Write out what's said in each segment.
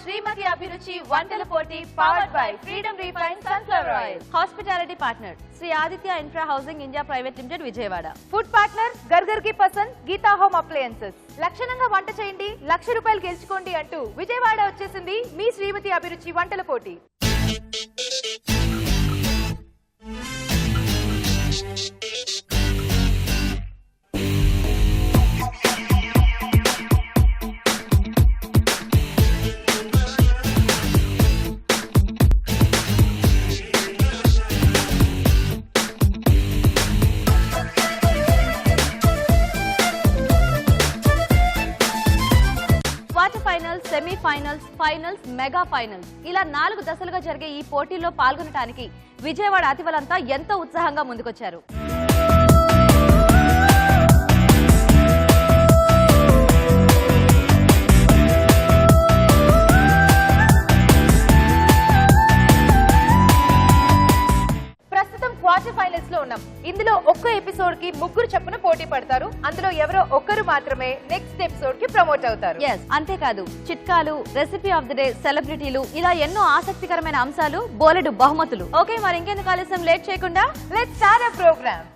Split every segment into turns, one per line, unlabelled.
శ్రీమతి అభిరుచి వంటల పోటీ powered by Freedom refined sunflower oil.
Hospitality partner Shri Aditya infra housing India private limited Vijayawada.
Food partner గర్గర్ కి పసంద్ గీతా హోమ్ అప్లయన్సెస్. లక్షణంగా వంట చేయండి, ₹1,00,000 గెలుచుకోండి అంటూ విజయవాడ వచ్చేసింది మీ శ్రీమతి అభిరుచి వంటల పోటీ.
సెమీఫైనల్స్, ఫైనల్స్, మెగా ఫైనల్స్ ఇలా 4 దశలుగా జరిగే ఈ పోటీల్లో పాల్గొనడానికి విజయవాడ అతివలంతా ఎంతో ఉత్సాహంగా ముందుకొచ్చారు.
క్వార్టర్ ఫైనల్స్ లో ఉన్నాం. ఇందులో ఒక్క ఎపిసోడ్ కి 3 చొప్పున పోటీ పడతారు. అందులో ఎవరో ఒక్కరు మాత్రమే నెక్స్ట్ ఎపిసోడ్ కి ప్రమోట్ అవుతారు.
అంతేకాదు చిట్కాలు, రెసిపీ ఆఫ్ ది డే, సెలబ్రిటీలు ఇలా ఎన్నో ఆసక్తికరమైన అంశాలు, బోలెడు బహుమతులు. ఓకే, మరి ఇంకెందుకు ఆలస్యం, లేట్ చేయకుండా
let's start our program.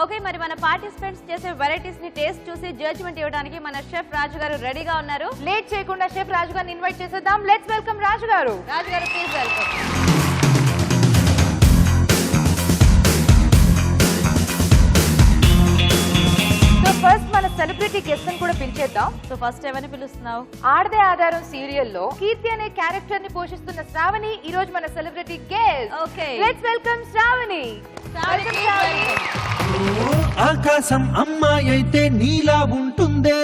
Okay, మరి మన పార్టిసిపెంట్స్ చేసే వెరైటీస్ ని టేస్ట్ చూసి జడ్జిమెంట్ ఇవ్వడానికి మన షెఫ్ రాజు గారు రెడీగా ఉన్నారు.
లేట్ చేయకుండా షెఫ్ రాజు గారిని ఇన్వైట్ చేసేద్దాం. లెట్స్ వెల్కమ్ రాజు గారు.
రాజు గారు ప్లీజ్ వెల్కమ్.
సో ఫస్ట్ మన సెలబ్రిటీ గెస్ట్ ని కూడా పిలిచేద్దాం.
సో ఫస్ట్ ఎవరిని పిలుస్తున్నావు?
ఆడదే ఆధారం సీరియల్లో కీర్తి అనే క్యారెక్టర్ ని పోషిస్తున్న శ్రావణి ఈ రోజు మన celebrity guest.
Okay,
let's welcome Shravani.
ఆకాశం అమ్మాయి అయితే నీలా ఉంటుందే,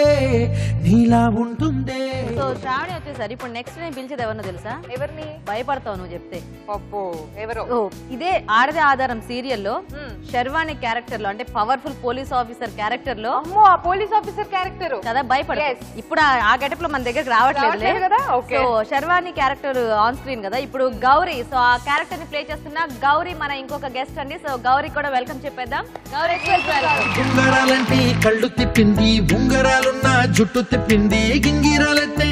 నీలా ఉంటుందే.
సో శ్రావణి వచ్చేసరి ఇప్పుడు నెక్స్ట్ నేను పిలిచేది ఎవరినో తెలుసా?
ఎవరిని?
భయపడతావు నువ్వు చెప్తే.
అబ్బో, ఎవరో?
ఇదే ఆడదే ఆధారం సీరియల్లో శర్వాణి క్యారెక్టర్ లో, అంటే పవర్ఫుల్ పోలీస్ ఆఫీసర్ క్యారెక్టర్ లో.
అమ్మో, ఆ పోలీస్ ఆఫీసర్ క్యారెక్టర్ కదా,
భయపడ. ఇప్పుడు ఆ గెటప్ లో మన దగ్గరకు రావట్లేదు
కదా. So
Sharvani character on screen కదా ఇప్పుడు. గౌరీ, సో ఆ క్యారెక్టర్ ని ప్లే చేస్తున్న గౌరీ మన ఇంకొక గెస్ట్ అండి. సో గౌరీ కూడా వెల్కమ్ చెప్పేద్దాం. గౌరీ
ఉంగరాలంటే కళ్ళు తిప్పింది, ఉంగరాలున్న జుట్టు తిప్పింది, గింగిరాలంటే.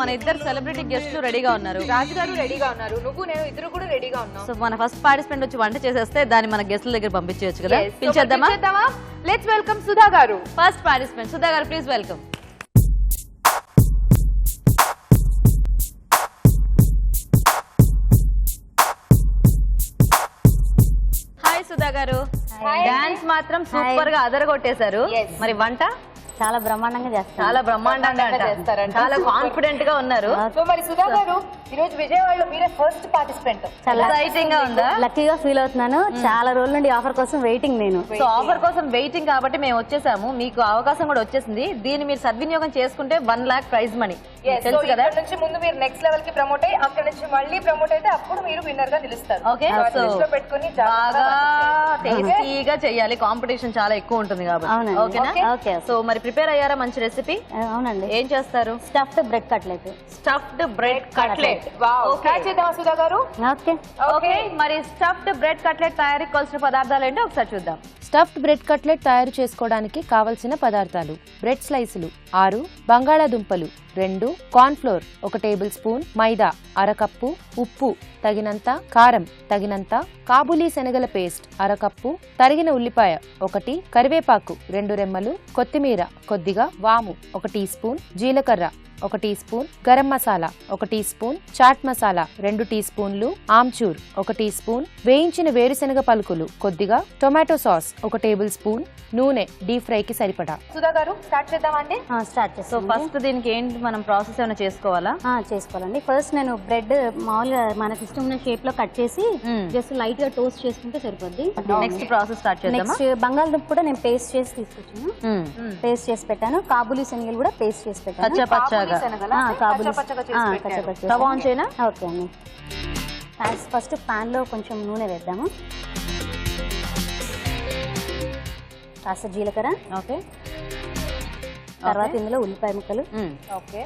మన ఇద్దరు సెలబ్రిటీ గెస్ట్లు రెడీగా ఉన్నారు.
రాజు గారు రెడీగా ఉన్నారు, నువ్వు నేను ఇద్దరు కూడా రెడీగా ఉన్నాం.
సో మన ఫస్ట్ పార్టిసిపెంట్ వచ్చి వంట చేసేస్తే దాన్ని మన గెస్ట్ల దగ్గర పంపించవచ్చు కదా. పిలిచేద్దామా?
లెట్స్ వెల్కమ్ సుధా గారు.
ఫస్ట్ పార్టిసిపెంట్ సుధా గారు, ప్లీజ్ వెల్కమ్. హాయ్ సుధా గారు. డాన్స్ మాత్రం సూపర్ గా అదరగొట్టేశారు. మరి వంట
చాలా బ్రహ్మాండంగా చేస్తారు.
చాలా బ్రహ్మాండంగా చేస్తారంట. చాలా కాన్ఫిడెంట్ గా ఉన్నారు.
సో మరి సుధా గారు, ఈ రోజు విజయవాడలో మీరే ఫస్ట్ పార్టిసిపెంట్.
చాలా
ఎక్సైటింగ్ గా ఉందా?
లక్కీగా ఫీల్ అవుతున్నాను. చాలా రోజుల నుండి ఆఫర్ కోసం వెయిటింగ్ నేను.
సో ఆఫర్ కోసం వెయిటింగ్ కాబట్టి మేము వచ్చేసాము. మీకు అవకాశం కూడా వచ్చేసింది. దీన్ని మీరు సద్వినియోగం చేసుకుంటే 1 lakh ప్రైజ్ మనీ. తెలుసు కదా.
ఇక్కడ నుంచి ముందు మీరు నెక్స్ట్ లెవెల్ కి ప్రమోట్ అయ్యి అక్కడ నుంచి మళ్ళీ ప్రమోట్ అయితే అప్పుడు మీరు విన్నర్ గా నిలుస్తారు.
ఓకే,
సో పెట్టుకుని
బాగా టేస్టీగా చెయ్యాలి. కాంపిటీషన్ చాలా ఎక్కువ ఉంటుంది కాబట్టి. ఓకేనా?
ఓకే.
సో మరి ప్రిపేర్ అయ్యారా మంచి రెసిపీ?
అవునండి.
ఏం చేస్తారు?
Stuffed bread cutlet.
Stuffed bread cutlet.
Sudha గారు.
ఓకే
ఓకే, మరి స్టఫ్డ్ బ్రెడ్ కట్లెట్ తయారీకి కావాల్సిన పదార్థాలు ఏంటో ఒకసారి చూద్దాం.
స్టఫ్డ్ బ్రెడ్ కట్లెట్ తయారు చేసుకోవడానికి కావలసిన పదార్థాలు: బ్రెడ్ స్లైసులు 6, బంగాళాదుంపలు 2, కార్న్ ఫ్లోర్ 1 టేబుల్ స్పూన్, మైదా 1/2 కప్పు, ఉప్పు తగినంత, కారం తగినంత, కాబూలీ శనగల పేస్ట్ 1/2 కప్పు, తరిగిన ఉల్లిపాయ 1, కరివేపాకు 2 రెమ్మలు, కొత్తిమీర కొద్దిగా, వాము 1 టీ స్పూన్, జీలకర్ర 1 teaspoon, garam masala 1 teaspoon, chaat masala 2 టీ స్పూన్లు, ఆమ్చూర్ 1 టీ స్పూన్, వేయించిన వేరుశనగ పలుకులు కొద్దిగా, టొమాటో సాస్ 1 టేబుల్ స్పూన్, నూనె డీప్ ఫ్రై కి సరిపడా.
సుధా గారు స్టార్ట్ చేద్దామండి.
స్టార్ట్
సో
చేస్తాం.
ఫస్ట్ దీనికి ఏంటి మనం ప్రాసెస్ ఏమైనా చేసుకోవాలా?
చేసుకోవాలండి. ఫస్ట్ నేను బ్రెడ్ మామూలుగా మనకి ఇష్టం ఉన్న షేప్ లో కట్ చేసి జస్ట్ లైట్ గా టోస్ట్ చేసుకుంటే సరిపోద్ది.
నెక్స్ట్ ప్రాసెస్ స్టార్ట్ చేద్దామా?
నెక్స్ట్ బంగాళదుంప కూడా నేను పేస్ట్ చేసి తీసుకొచ్చాను. పేస్ట్ చేసి పెట్టాను. కాబూలీ శనగలు కూడా పేస్ట్ చేసి పెట్టాను.
పచ్చ పచ్చగా. స్టవ్ ఆన్ చేయనా?
ఓకే అండి. ఫస్ట్ పాన్ లో కొంచెం నూనె వేద్దాము. కాస్త జీలకర్ర,
ఓకే.
తర్వాత ఇందులో ఉల్లిపాయ ముక్కలు,
ఓకే.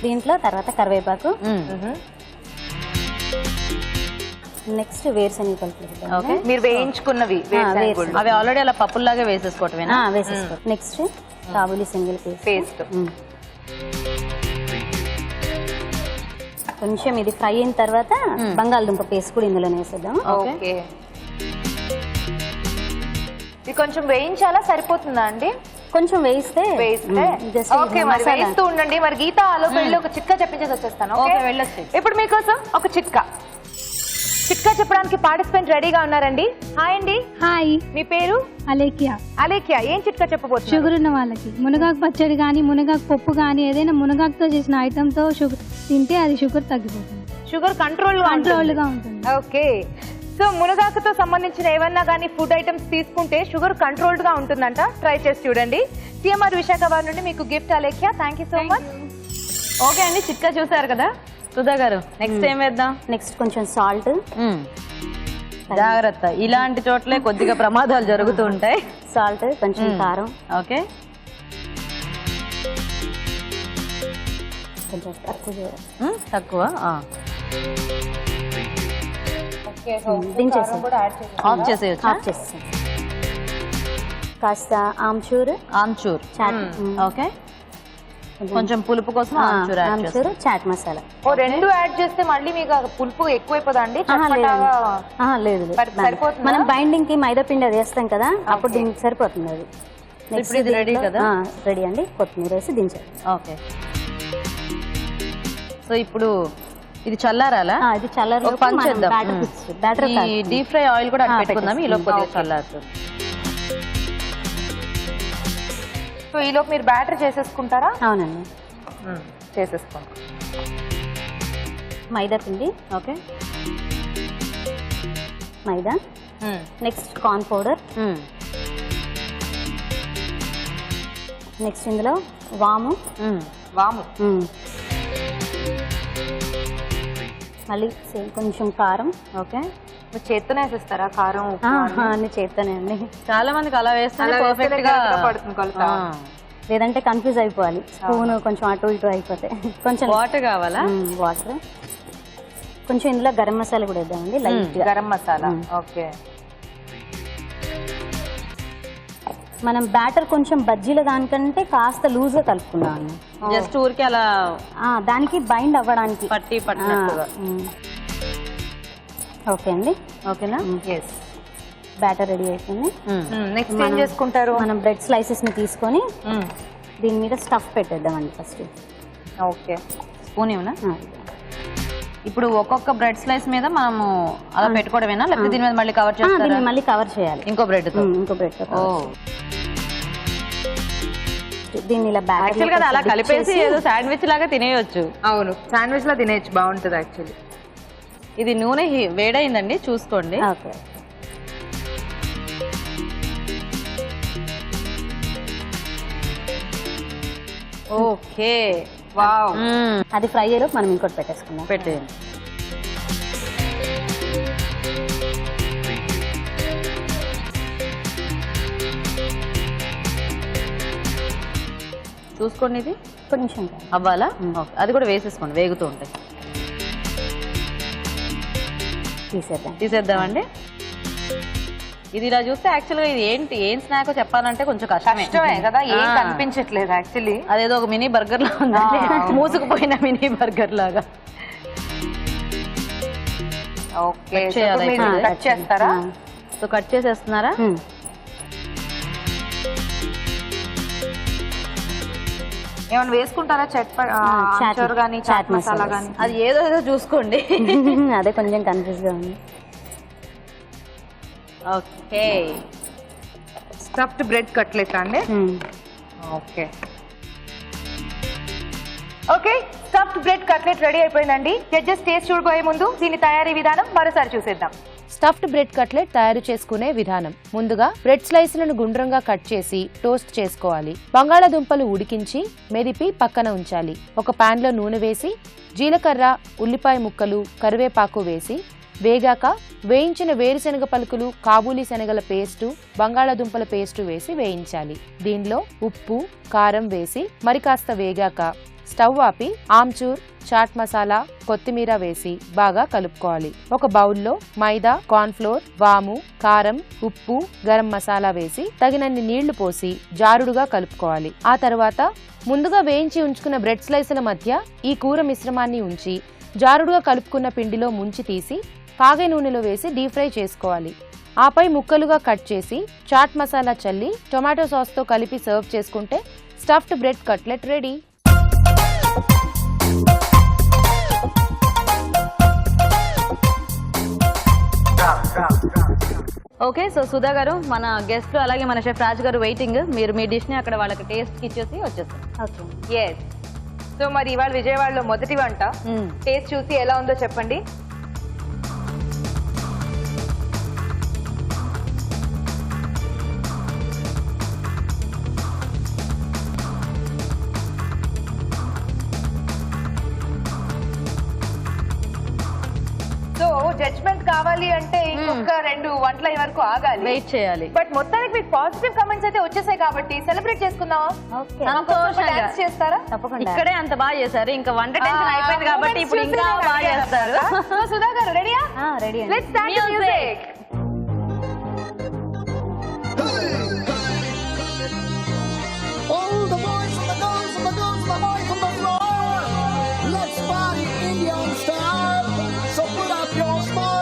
దీంట్లో తర్వాత కరివేపాకు, నెక్స్ట్ వేరుశనగ పలుకులు
ఓకే.
మీరు వేయించుకున్నవి
అవి ఆల్రెడీ అలా పప్పుల్లాగా వేసేసుకోవటమేనా?
వేసేసుకో. నెక్స్ట్ కాబూలీ శనగల
పేస్ట్.
కొంచెం ఇది ఫ్రై అయిన తర్వాత బంగాళదుంప పేస్ట్ కూడా ఇందులోనే వేసేద్దాం.
ఓకే. ఇది కొంచెం వేయించాలా, సరిపోతుందా అండి?
కొంచెం వేయిస్తే
ఓకే. మరి వేయిస్తూ ఉండండి. మరి గీత ఆలోపు వెళ్ళి ఒక చిట్కా చెప్పించేసి వచ్చేస్తాను.
ఓకే, వెళ్ళొచ్చు.
ఇప్పుడు మీకోసం ఒక చిట్కా చెప్పడానికి పార్టిసిపెంట్ రెడీగా ఉన్నారండి. హాయ్ అండి.
హాయ్,
మీ పేరు?
అలేఖ్య.
అలేఖ్య, ఏం చిట్కా చెప్పబోతున్నారు?
షుగర్ ఉన్న వాళ్ళకి మునగాకు పచ్చడి కానీ మునగాకు పప్పు కానీ ఏదైనా మునగాకుతో చేసిన ఐటమ్ తో షుగర్ తింటే అది షుగర్ తగ్గిపోతుంది,
షుగర్ కంట్రోల్
గా ఉంటుంది.
ఓకే. సో మునగాకుతో సంబంధించిన ఏమన్నా కానీ ఫుడ్ ఐటమ్స్ తీసుకుంటే షుగర్ కంట్రోల్డ్ గా ఉంటుందంట. ట్రై చేసి చూడండి. సిఎంఆర్ విశాఖ వారి నుండి మీకు gift Alekhya. Thank you so much.
Okay అండి, చిట్కా చూసారు కదా సుధా గారు. నెక్స్ట్ ఏం వేద్దాం?
నెక్స్ట్ కొంచెం సాల్ట్.
జాగ్రత్త, ఇలాంటి చోట్లే కొద్దిగా ప్రమాదాలు జరుగుతూ ఉంటాయి.
సాల్ట్, కొంచెం కారం,
ఓకే.
కొంచెం
తక్కువ.
దించేసాం.
ఆఫ్ చేసేయచ్చు.
ఆఫ్ చేస్తాం. కాస్త ఆమ్చూర్,
ఓకే. కొంచెం పులుపు కోసం ఆమ్చూర్
చాట్ మసాలా.
ఓ రెండు యాడ్ చేస్తే మళ్ళీ మీకు పులుపు ఎక్కువైపోదా అండి?
లేదు, మనం బైండింగ్ కి మైదా పిండి అది వేస్తాం కదా, అప్పుడు దీనికి సరిపోతుంది. అది నెక్స్ట్
ఇది రెడీ కదా?
రెడీ అండి. కొత్తిమీర వేసి దించాలి.
ఓకే. సో ఇప్పుడు ఇది చల్లారాలా?
ఇది చల్లారి
బ్యాటర్ డీప్ ఫ్రై ఆయిల్ కూడా పెట్టుకుందాం. ఈలో కొద్దిగా చల్లారుతుంది.
సో ఈలోపు మీరు బ్యాటర్ చేసేసుకుంటారా?
అవునండి,
చేసేసుకోండి.
మైదా పిండి,
ఓకే.
మైదా, నెక్స్ట్ కార్న్ పౌడర్, నెక్స్ట్ ఇందులో వాము, మళ్ళీ కొంచెం కారం.
ఓకే. మీరు చేత్తోనే వేసేస్తారా కారం?
అన్ని చేత్తోనే అండి.
చాలా మందికి అలా వేస్తే పర్ఫెక్ట్ గా పడుతుంది కొలత.
లేదంటే కన్ఫ్యూజ్ అయిపోవాలి. స్పూన్ కొంచెం అటు ఇటు అయిపోతే. కొంచెం
వాటర్ కావాలా?
వాటర్. కొంచెం ఇందులో గరం మసాలా కూడా వేద్దామండి, లైట్
గరం మసాలా. ఓకే.
మనం బ్యాటర్ కొంచెం బజ్జీల దానికంటే కాస్త లూజ్ గా కలుపుకుందాం.
జస్ట్ ఊరికి అలా
దానికి బైండ్ అవ్వడానికి
పట్టినట్టుగా.
ఓకే అండి.
ఓకేనా?
ఎస్.
బ్యాటర్ రెడీ అయిపోయింది.
నెక్స్ట్ ఏం చేసుకుంటారు?
మనం బ్రెడ్ స్లైసెస్ ని తీసుకొని దీని మీద స్టఫ్ పెట్టేద్దామండి ఫస్ట్.
ఓకే.
స్పూన్ ఇవ్వనా? ఇప్పుడు ఒక్కొక్క బ్రెడ్ స్లైస్ మీద మనము అలా పెట్టుకోవడమేనా, లేకపోతే దీని మీద మళ్ళీ కవర్ చేస్తారా?
మళ్ళీ కవర్ చేయాలి
ఇంకో బ్రెడ్ తో.
దీన్ని ఇలా
యాక్చువల్ గా అలా కలిపేసి ఏదో శాండ్విచ్ లాగా తినేయొచ్చు.
అవును, శాండ్విచ్ లా తినేయచ్చు, బాగుంటుంది యాక్చువల్లీ.
ఇది నూనె వేడైందండి, చూసుకోండి.
ఓకే.
Okay, wow.
అది ఫ్రై అయ్యేలోపు మనం ఇంకోటి పెట్టేసుకుందాం.
పెట్టేయండి. చూసుకోండి, ఇది
కొంచెం
అవ్వాలా? అది కూడా వేసేసుకోండి, వేగుతూ ఉంటాయి. తీసేద్దామండి. ఇది ఇలా చూస్తే యాక్చువల్ గా ఇది ఏం స్నాక్ చెప్పాలంటే కొంచెం కష్టమే
కదా, ఏం కనిపించట్లేదు యాక్చువల్లీ.
అదేదో ఒక మినీ బర్గర్ లా ఉంది, మూసుకుపోయిన మినీ బర్గర్ లాగా.
ఓకే, కట్ చేస్తారా?
సో కట్ చేసేస్తున్నారా?
ఏమైనా వేసుకుంటారా చాట్ కానీ చాట్ మసాలా కానీ?
అది ఏదో చూసుకోండి.
అదే కొంచెం కన్ఫ్యూజ్ గా ఉంది.
ఓకే,
స్టఫ్డ్ బ్రెడ్ కట్లెట్ అండి. Okay okay, stuffed bread cutlet ready అయిపోయిందండి. జడ్జెస్ టేస్ట్ చూడబోయే ముందు దీని తయారీ విధానం మరోసారి చూసేద్దాం.
స్టఫ్డ్ బ్రెడ్ కట్లెట్ తయారు చేసుకునే విధానం. ముందుగా బ్రెడ్ స్లైస్లను గుండ్రంగా కట్ చేసి టోస్ట్ చేసుకోవాలి. బంగాళాదుంపలు ఉడికించి మెదిపి పక్కన ఉంచాలి. ఒక పాన్ లో నూనె వేసి జీలకర్ర, ఉల్లిపాయ ముక్కలు, కరివేపాకు వేసి వేగాక వేయించిన వేరుశనగ పలుకులు, కాబూలీ శనగల పేస్టు, బంగాళాదుంపల పేస్టు వేసి వేయించాలి. దీనిలో ఉప్పు, కారం వేసి మరి కాస్త వేగాక స్టవ్ ఆపి ఆమ్చూర్, చాట్ మసాలా, కొత్తిమీర వేసి బాగా కలుపుకోవాలి. ఒక బౌల్లో మైదా, కార్న్ఫ్లోర్, వాము, కారం, ఉప్పు, గరం మసాలా వేసి తగినన్ని నీళ్లు పోసి జారుడుగా కలుపుకోవాలి. ఆ తర్వాత ముందుగా వేయించి ఉంచుకున్న బ్రెడ్ స్లైసుల మధ్య ఈ కూర మిశ్రమాన్ని ఉంచి జారుడుగా కలుపుకున్న పిండిలో ముంచి తీసి కాగే నూనెలో వేసి డీప్ ఫ్రై చేసుకోవాలి. ఆపై ముక్కలుగా కట్ చేసి చాట్ మసాలా చల్లి టొమాటో సాస్తో కలిపి సర్వ్ చేసుకుంటే stuffed bread cutlet ready.
Okay, so Sudha గారు, మన గెస్ట్ అలాగే మన షెఫ్ రాజు గారు వెయిటింగ్. మీరు మీ డిష్ ని అక్కడ వాళ్ళకి టేస్ట్ ఇచ్చేసి వచ్చేస్తారు.
ఓకే.
ఎస్, సో మరి ఇవాళ విజయవాడలో మొదటి వంట టేస్ట్ చూసి ఎలా ఉందో చెప్పండి. సో జడ్జ్మెంట్ కావాలి అంటే ఇంకొక 2 వంటల వరకు ఆగాలి,
వెయిట్ చేయాలి.
బట్ మొత్తానికి మీకు పాజిటివ్ కమెంట్స్ అయితే వచ్చేసాయి కాబట్టి సెలబ్రేట్ చేసుకుందామా? డాన్స్ చేస్తారా?
తప్పకుండా.
ఇక్కడే అంత బాగా చేశారు, ఇంకా వంట టెన్షన్ అయిపోయింది కాబట్టి ఇప్పుడు ఇంకా బాగా చేస్తారు.
సో సుధా గారు రెడీయా?
Ready.
Let's start the music.
All the boys and the girls and the girls and the boys on the floor. Let's party Indian style. So put up your smile.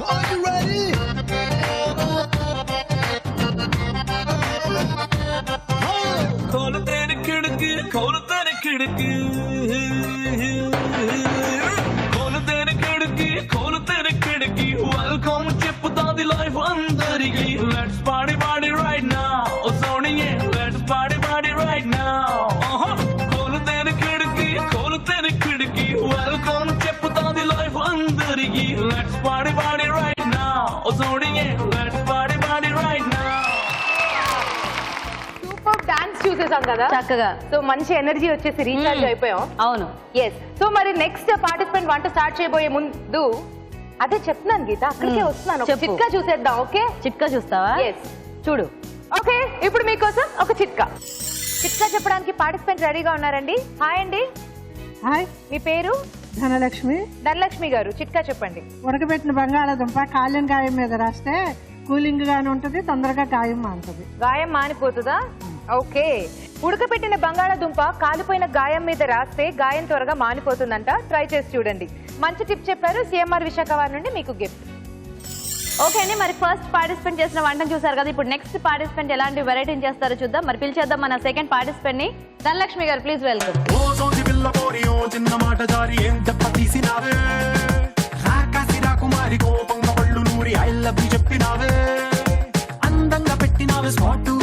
Are you ready?
खोल तेरी खिड़की, खोल तेरी खिड़की, खोल तेरी खिड़की, खोल तेरी खिड़की. Welcome చెప్పుతా ది లైఫ్ అందరికి. Let's party party right now. Oh సోనియే, let's party party right now. खोल तेरी खिड़की, खोल तेरी खिड़की. Welcome చెప్పుతా ది లైఫ్ అందరికి. Let's party party right now. Oh సోనియే, let's party party right now.
Super dance చూసేసాం కదా
చక్కగా.
సో మంచి ఎనర్జీ వచ్చేసి రీఛార్జ్ అయిపోయాం.
అవును.
ఎస్, సో మరి నెక్స్ట్ పార్టిసిపెంట్ వంట స్టార్ట్ చేయబోయే ముందు అదే చెప్తున్నాను గీత, అక్కడికే వస్తున్నాను. ఒక
చెప్పు.
చిట్కా చూసేద్దాం. ఓకే,
చిట్కా చూస్తావా?
ఎస్,
చూడు.
ఓకే. ఇప్పుడు మీకోసం ఒక చిట్కా చెప్పడానికి పార్టిసిపెంట్ రెడీగా ఉన్నారండి. హాయ్ అండి.
హాయ్,
మీ పేరు?
ధనలక్ష్మి.
ధనలక్ష్మి గారు, చిట్కా చెప్పండి.
ఉడకబెట్టిన బంగాళాదుంప కాలిన గాయం మీద రాస్తే కూలింగ్ గానే ఉంటది, తొందరగా గాయం మానుతుంది.
గాయం మానిపోతుందా? ఓకే. ఉడకపెట్టిన బంగాళాదుంప కాలిపోయిన గాయం మీద రాస్తే గాయం త్వరగా మానిపోతుందంట. ట్రై చేసి చూడండి. మంచి టిప్ చెప్పారు. సిఎంఆర్ విశాఖ వారి నుండి మీకు గిఫ్ట్.
ఓకే అండి, మరి ఫస్ట్ పార్టిసిపెంట్ చేసిన వంటను చూసారు కదా. ఇప్పుడు నెక్స్ట్ పార్టిసిపెంట్ ఎలాంటి వెరైటీని చేస్తారో చూద్దాం. మరి పిలిచేద్దాం మన సెకండ్ పార్టిసిపెంట్ ని. ధనలక్ష్మి గారు, ప్లీజ్ వెల్కమ్.
ఓ సోజి పిల్ల పోరియో చిన్న మాట జారి ఏం దెబ్బ తీసినావే, రాకాసి రాకుమారి కోపంగా పళ్ళు నూరి ఐ లవ్ యు చెప్పినావే, అందంగా పెట్టినావే స్పాట్.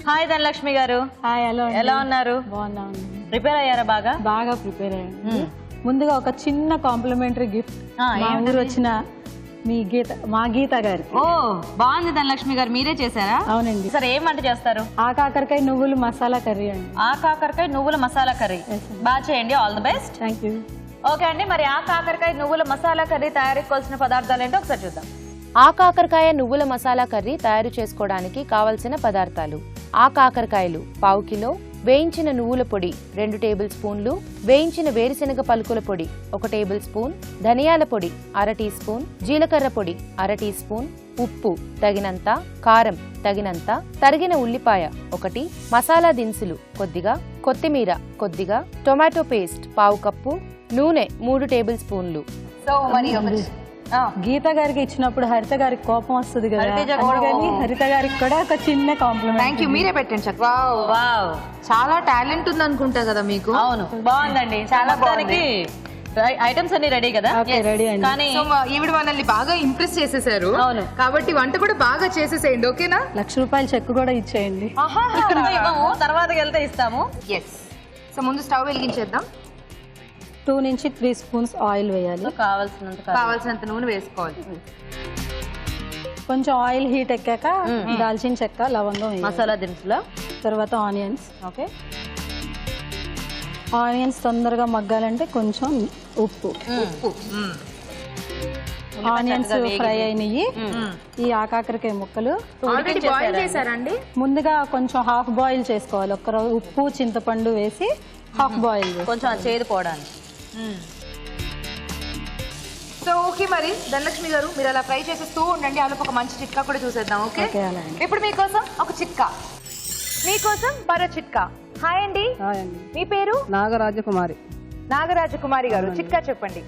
హాయ్ ధనలక్ష్మి గారు.
Hi, hello.
ఎలా ఉన్నారు?
బాగున్నాను.
ప్రిపేర్ అయ్యారా బాగా?
బాగా ప్రిపేర్ అయ్యాను. ముందుగా ఒక చిన్న కాంప్లిమెంటరీ గిఫ్ట్ మా
ఏమిటది?
ఊరు వచ్చిన మా గీత గారికి.
ఓ, బాగుంది ధనలక్ష్మి గారు, మీరే చేశారా?
అవునండి.
సరే, ఏం వంట చేస్తారు?
ఆ కాకరకాయ నువ్వులు మసాలా కర్రీ అండి.
ఆ కాకరకాయ నువ్వుల మసాలా కర్రీ. బాగా చేయండి. All the best.
Thank you.
Okay అండి, మరి ఆ కాకరకాయ నువ్వుల మసాలా కర్రీ తయారీకి కావాల్సిన పదార్థాలు ఏంటో ఒకసారి చూద్దాం.
ఆ కాకరకాయ నువ్వుల మసాలా కర్రీ తయారు చేసుకోవడానికి కావలసిన పదార్థాలు: ఆ కాకరకాయలు పావు కిలో, వేయించిన నువ్వుల పొడి 2 టేబుల్ స్పూన్లు, వేయించిన వేరుశెనగ పలుకుల పొడి 1 టేబుల్ స్పూన్, ధనియాల పొడి 1/2 టీ స్పూన్, జీలకర్ర పొడి 1/2 టీ స్పూన్, ఉప్పు తగినంత, కారం తగినంత, తరిగిన ఉల్లిపాయ 1, మసాలా దినుసులు కొద్దిగా, కొత్తిమీర కొద్దిగా, టొమాటో పేస్ట్ పావు కప్పు, నూనె 3 టేబుల్ స్పూన్లు.
సో మరి
గీత గారికి ఇచ్చినప్పుడు హరిత గారికి కోపం వస్తుంది కదా, అందుకని హరిత గారికి కూడా ఒక చిన్న కాంప్లిమెంట్.
థ్యాంక్ యూ, మీరే పెట్టండి చక్క. వావ్, చాలా టాలెంట్ ఉంది అనుకుంటా కదా మీకు.
అవును, బాగుందండి. చాలా బాగుంది. ఐటమ్స్ అన్ని రెడీ కదా?
రెడీ అండి.
కానీ
ఈవిడ మనల్ని బాగా ఇంప్రెస్ చేసేసారు.
అవును.
కాబట్టి వంట కూడా బాగా చేసేసేయండి, ఓకేనా?
₹1,00,000 చెక్ కూడా ఇచ్చేయండి.
ఇవ్వము, తర్వాత వెళ్తే ఇస్తాము.
ఎస్. సో ముందు స్టవ్ వెలిగించేద్దాం.
2 నుంచి 3 స్పూన్స్ ఆయిల్ వేయాలి.
కావాల్సినంత నూనె వేసుకోవాలి.
కొంచెం ఆయిల్ హీట్ ఎక్కాక దాల్చిన చెక్క, లవంగం వేయాలి.
మసాలా దినుసులు,
తర్వాత ఆనియన్స్.
ఓకే.
ఆనియన్స్ తొందరగా మగ్గాలంటే కొంచెం ఉప్పు. ఆనియన్స్ ఫ్రై అయినవి. ఈ ఆకాకరకాయ ముక్కలు
ఆల్రెడీ బాయిల్ చేశారండి.
ముందుగా కొంచెం హాఫ్ బాయిల్ చేసుకోవాలి. ఒక్క ఉప్పు చింతపండు వేసి హాఫ్ బాయిల్
కొంచెం చేదు పోవడానికి.
సో ఓకే, మరి ధనలక్ష్మి గారు మీరు అలా ఫ్రై చేసేస్తూ ఉండండి. అలా ఒక మంచి చిట్కా కూడా చూసేద్దాం. ఓకే, ఇప్పుడు మీకోసం ఒక చిట్కా, మీకోసం మరో చిట్కా. హాయ్ అండి, మీ పేరు?
నాగరాజకుమారి.
నాగరాజకుమారి గారు, చిట్కా చెప్పండి.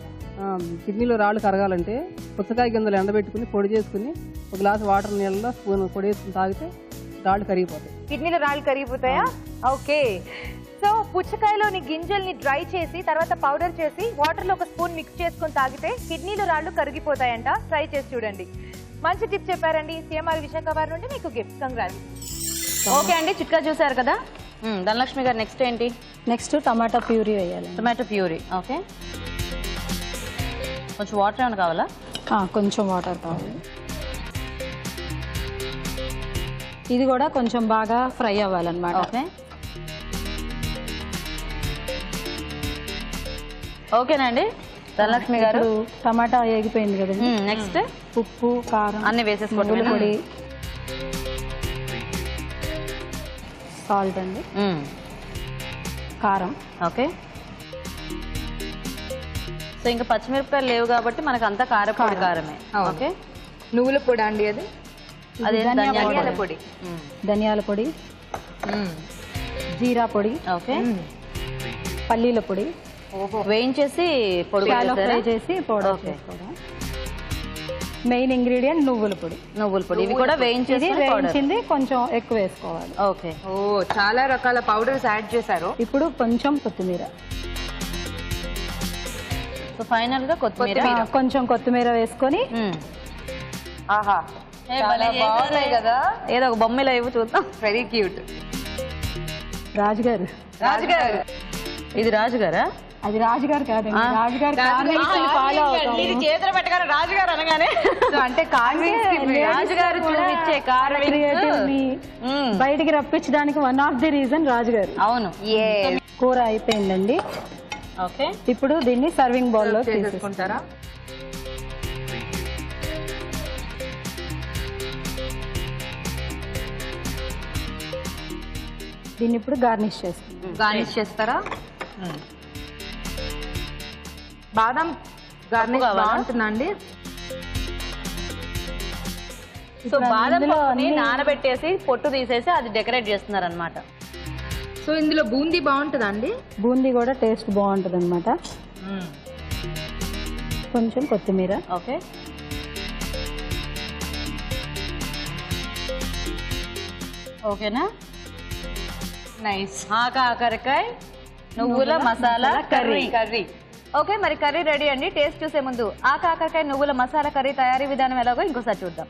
కిడ్నీలో రాళ్ళు కరగాలంటే పుచ్చకాయ గింజలు ఎండబెట్టుకుని పొడి చేసుకుని ఒక గ్లాస్ వాటర్ నీళ్ళలో స్పూన్ పొడి వేసుకుని తాగితే రాళ్ళు కరిగిపోతాయి.
కిడ్నీలో రాళ్ళు కరిగిపోతాయా? ఓకే. సో పుచ్చకాయలోని గింజల్ని డ్రై చేసి తర్వాత పౌడర్ చేసి వాటర్లో ఒక స్పూన్ మిక్స్ చేసుకొని తాగితే కిడ్నీలో రాళ్ళు కరిగిపోతాయంట. ట్రై చేసి చూడండి. మంచి టిప్ చెప్పారండి. సిఎంఆర్ విశాఖ వారి నుండి మీకు గిఫ్ట్. కంగ్రాట్స్.
ఓకే అండి, చిట్కా చూసారు కదా. ధనలక్ష్మి గారు, నెక్స్ట్ ఏంటి?
నెక్స్ట్ టమాటా ప్యూరీ వేయాలి.
Tomato puree. ఓకే. కొంచెం వాటర్ ఏమైనా కావాలా?
కొంచెం వాటర్ కావాలి. ఇది కూడా కొంచెం బాగా ఫ్రై అవ్వాలన్నమాట.
ఓకే. ఓకేనండి ధనలక్ష్మి గారు,
టమాటా వేగిపోయింది కదండి.
నెక్స్ట్
ఉప్పు, కారం
అన్ని వేసేసుకోవడం.
పొడి, సాల్ట్ అండి, కారం.
ఓకే. సో ఇంకా పచ్చిమిరపకాయలు లేవు కాబట్టి మనకు అంతా కారమే. ఓకే.
నువ్వుల పొడి అండి అది?
అదే
ధనియాల పొడి.
ధనియాల పొడి, జీరా పొడి,
ఓకే.
పల్లీల పొడి
వేయించేసి పొడి
ఫ్రై చేసి పౌడర్ చేసుకోవడం. మెయిన్ ఇంగ్రీడియంట్ నువ్వుల పొడి.
ఇవి కూడా
వేయించింది కొంచెం ఎక్కువ వేసుకోవాలి.
ఓకే.
ఓ, చాలా రకాల పౌడర్స్ యాడ్ చేశారు.
ఇప్పుడు కొంచెం కొత్తిమీర.
సో ఫైనల్ గా కొత్తిమీర,
కొంచెం కొత్తిమీర వేసుకొని.
ఆహా, బాగున్నాయి కదా.
ఏదో ఒక బొమ్మలో ఇవ్వు చూద్దాం.
Very cute.
రాజుగారు,
ఇది రాజుగారా?
అది రాజుగారు కాదండి, రాజుగారు ఫాలో అవుతాం.
చేతులు పెట్టగానే రాజుగారు అనగానే
అంటే
రాజుగారు చూపించే
క్రియేటివ్ ని బయటికి రప్పించడానికి వన్ ఆఫ్ ది రీజన్ రాజుగారు.
అవును.
కూర అయిపోయిందండి.
ఓకే.
ఇప్పుడు దీన్ని సర్వింగ్ బౌల్ లో
తీసుకుంటారా?
దీన్ని ఇప్పుడు గార్నిష్ చేస్తాం.
గార్నిష్ చేస్తారా? బాదం గార్నిష్ బాగుంటుందండి.
సో బాదం పప్పుని నానబెట్టేసి పొట్టు తీసేసి అది డెకరేట్ చేస్తున్నారు అనమాట.
సో ఇందులో బూందీ బాగుంటుందా అండి?
బూందీ కూడా టేస్ట్ బాగుంటుంది అనమాట. కొంచెం కొత్తిమీర.
ఓకే. ఓకేనా?
నైస్.
ఆకాకరకాయ నువ్వుల మసాలా కర్రీ. ఓకే, మరి కర్రీ రెడీ అండి. టేస్ట్ చూసే ముందు ఆ కాకరకాయ నువ్వుల మసాలా కర్రీ తయారీ విధానం ఎలాగో ఇంకోసారి చూద్దాం.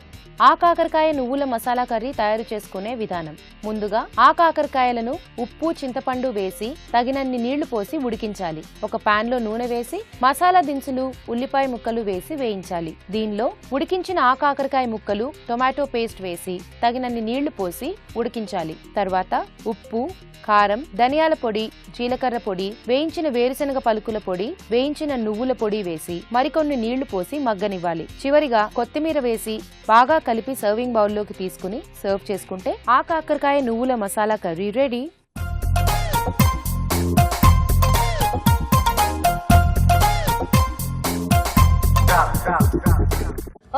ఆ కాకరకాయ నువ్వుల మసాలా కర్రీ తయారు చేసుకునే విధానం. ముందుగా ఆ కాకరకాయలను ఉప్పు, చింతపండు వేసి తగినన్ని నీళ్లు పోసి ఉడికించాలి. ఒక పాన్ లో నూనె వేసి మసాలా దినుసులు, ఉల్లిపాయ ముక్కలు వేసి వేయించాలి. దీనిలో ఉడికించిన ఆ కాకరకాయ ముక్కలు, టొమాటో పేస్ట్ వేసి తగినన్ని నీళ్లు పోసి ఉడికించాలి. తర్వాత ఉప్పు, కారం, ధనియాల పొడి, జీలకర్ర పొడి, వేయించిన వేరుశనగ పలుకుల పొడి, వేయించిన నువ్వుల పొడి వేసి మరికొన్ని నీళ్లు పోసి మగ్గనివ్వాలి. చివరిగా కొత్తిమీర వేసి బాగా కలిపి సర్వింగ్ బౌల్లోకి తీసుకుని సర్వ్ చేసుకుంటే ఆ కాకరకాయ నువ్వుల మసాలా కర్రీ రెడీ.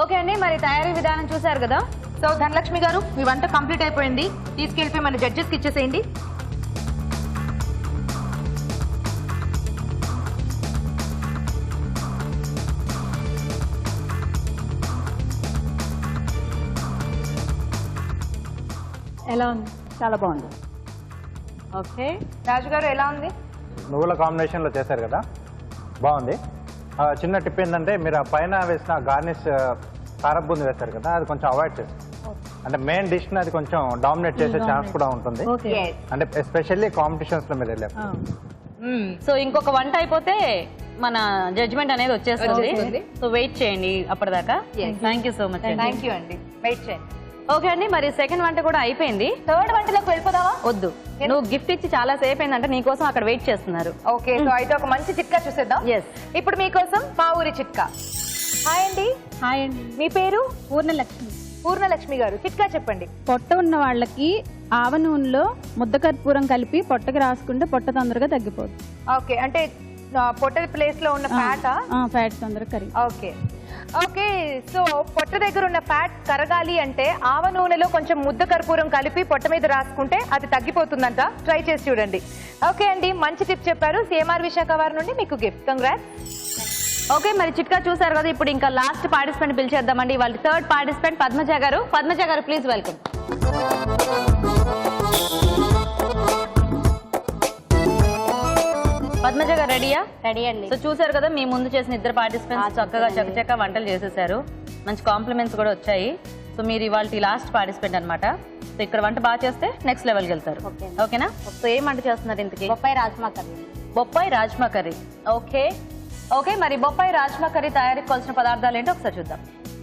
ఓకే అండి, మరి తయారీ విధానం చూసారు కదా.
సో ధనలక్ష్మి గారు, మీ వంట కంప్లీట్ అయిపోయింది. తీసుకెళ్ళిపోయి మన జడ్జెస్కి ఇచ్చేసేయండి.
ఎలా ఉంది?
చాలా బాగుంది.
ఓకే,
రాజు గారు ఎలా ఉంది?
నువ్వుల కాంబినేషన్లో చేశారు కదా, బాగుంది. చిన్న టిప్ ఏంటంటే మీరు ఆ పైన వేసిన గార్నిష్ కారబూంది వేశారు కదా, అది కొంచెం అవాయిడ్ చేస్తారు. అంటే మెయిన్ డిష్ అది కొంచెం డామినేట్ చేసే ఛాన్స్ కూడా ఉంటుంది. అంటే ఎస్పెషల్లీ కాంపిటీషన్స్ లో మీరు వెళ్ళారు.
సో ఇంకొక వంట అయిపోతే మన జడ్జ్మెంట్ అనేది వచ్చేస్తుంది. సో వెయిట్ చేయండి అప్పటిదాకా. Thank you so much.
Thank you అండి, వెయిట్ చేయండి.
ఓకే అండి, మరి సెకండ్ వంట కూడా అయిపోయింది.
థర్డ్ వంటలోకి వెళ్ళిపోదావా?
వద్దు, నువ్వు గిఫ్ట్ ఇచ్చి చాలా సేపు అయిందంటే నీకోసం అక్కడ వెయిట్ చేస్తున్నారు.
ఓకే, సో అయితే ఒక మంచి చిట్కా చూసేద్దాం. ఇప్పుడు మీకోసం మా ఊరి చిట్కా. హాయ్ అండి.
హాయ్ అండి,
మీ పేరు?
పూర్ణలక్ష్మి.
పూర్ణలక్ష్మి గారు, చిట్కా చెప్పండి.
పొట్ట ఉన్న వాళ్ళకి ఆవ నూనెలో ముద్ద కర్పూరం కలిపి పొట్టకి రాసుకుంటే పొట్ట తొందరగా తగ్గిపోతుంది.
ఓకే, అంటే పొట్ట ప్లేస్ లో ఉన్న ఫ్యాటా?
ఫ్యాట్ తొందరగా కరిగి.
ఓకే ఓకే, సో పొట్ట దగ్గర ఉన్న ఫ్యాట్ కరగాలి అంటే ఆవ నూనెలో కొంచెం ముద్ద కర్పూరం కలిపి పొట్ట మీద రాసుకుంటే అది తగ్గిపోతుందంట. ట్రై చేసి చూడండి. ఓకే అండి, మంచి టిప్ చెప్పారు. సిఎంఆర్ విశాఖ వారి నుండి మీకు గిఫ్ట్. కంగ్రాట్స్.
ఓకే, మరి చిట్కా చూసారు కదా, ఇప్పుడు ఇంకా లాస్ట్ పార్టిసిపెంట్ పిలిచేద్దామండి. వాళ్ళ థర్డ్ పార్టిసిపెంట్ పద్మజ గారు. పద్మజ గారు, ప్లీజ్ వెల్కమ్. పద్మజ గారు రెడీయా?
రెడీ అండి.
సో చూసారు కదా, మీ ముందు చేసిన ఇద్దరు పార్టిసిపెంట్స్ చక్కగా చకచక వంటలు చేసేసారు. మంచి కాంప్లిమెంట్స్ కూడా వచ్చాయి. సో మీరు ఇవాళ లాస్ట్ పార్టిసిపెంట్ అనమాట. సో ఇక్కడ వంట బాగా చేస్తే నెక్స్ట్ లెవెల్కి వెళ్తారు. ఓకేనా? సో ఏం వంట చేస్తున్నారు ఇంతకీ?
బొప్పాయి రాజ్మా కర్రీ.
బొప్పాయి రాజ్మా కర్రీ. ఓకే ఓకే, మరి బొప్పాయి రాజ్మా కర్రీ తయారీకి కావాల్సిన పదార్థాలు ఏంటో ఒకసారి చూద్దాం.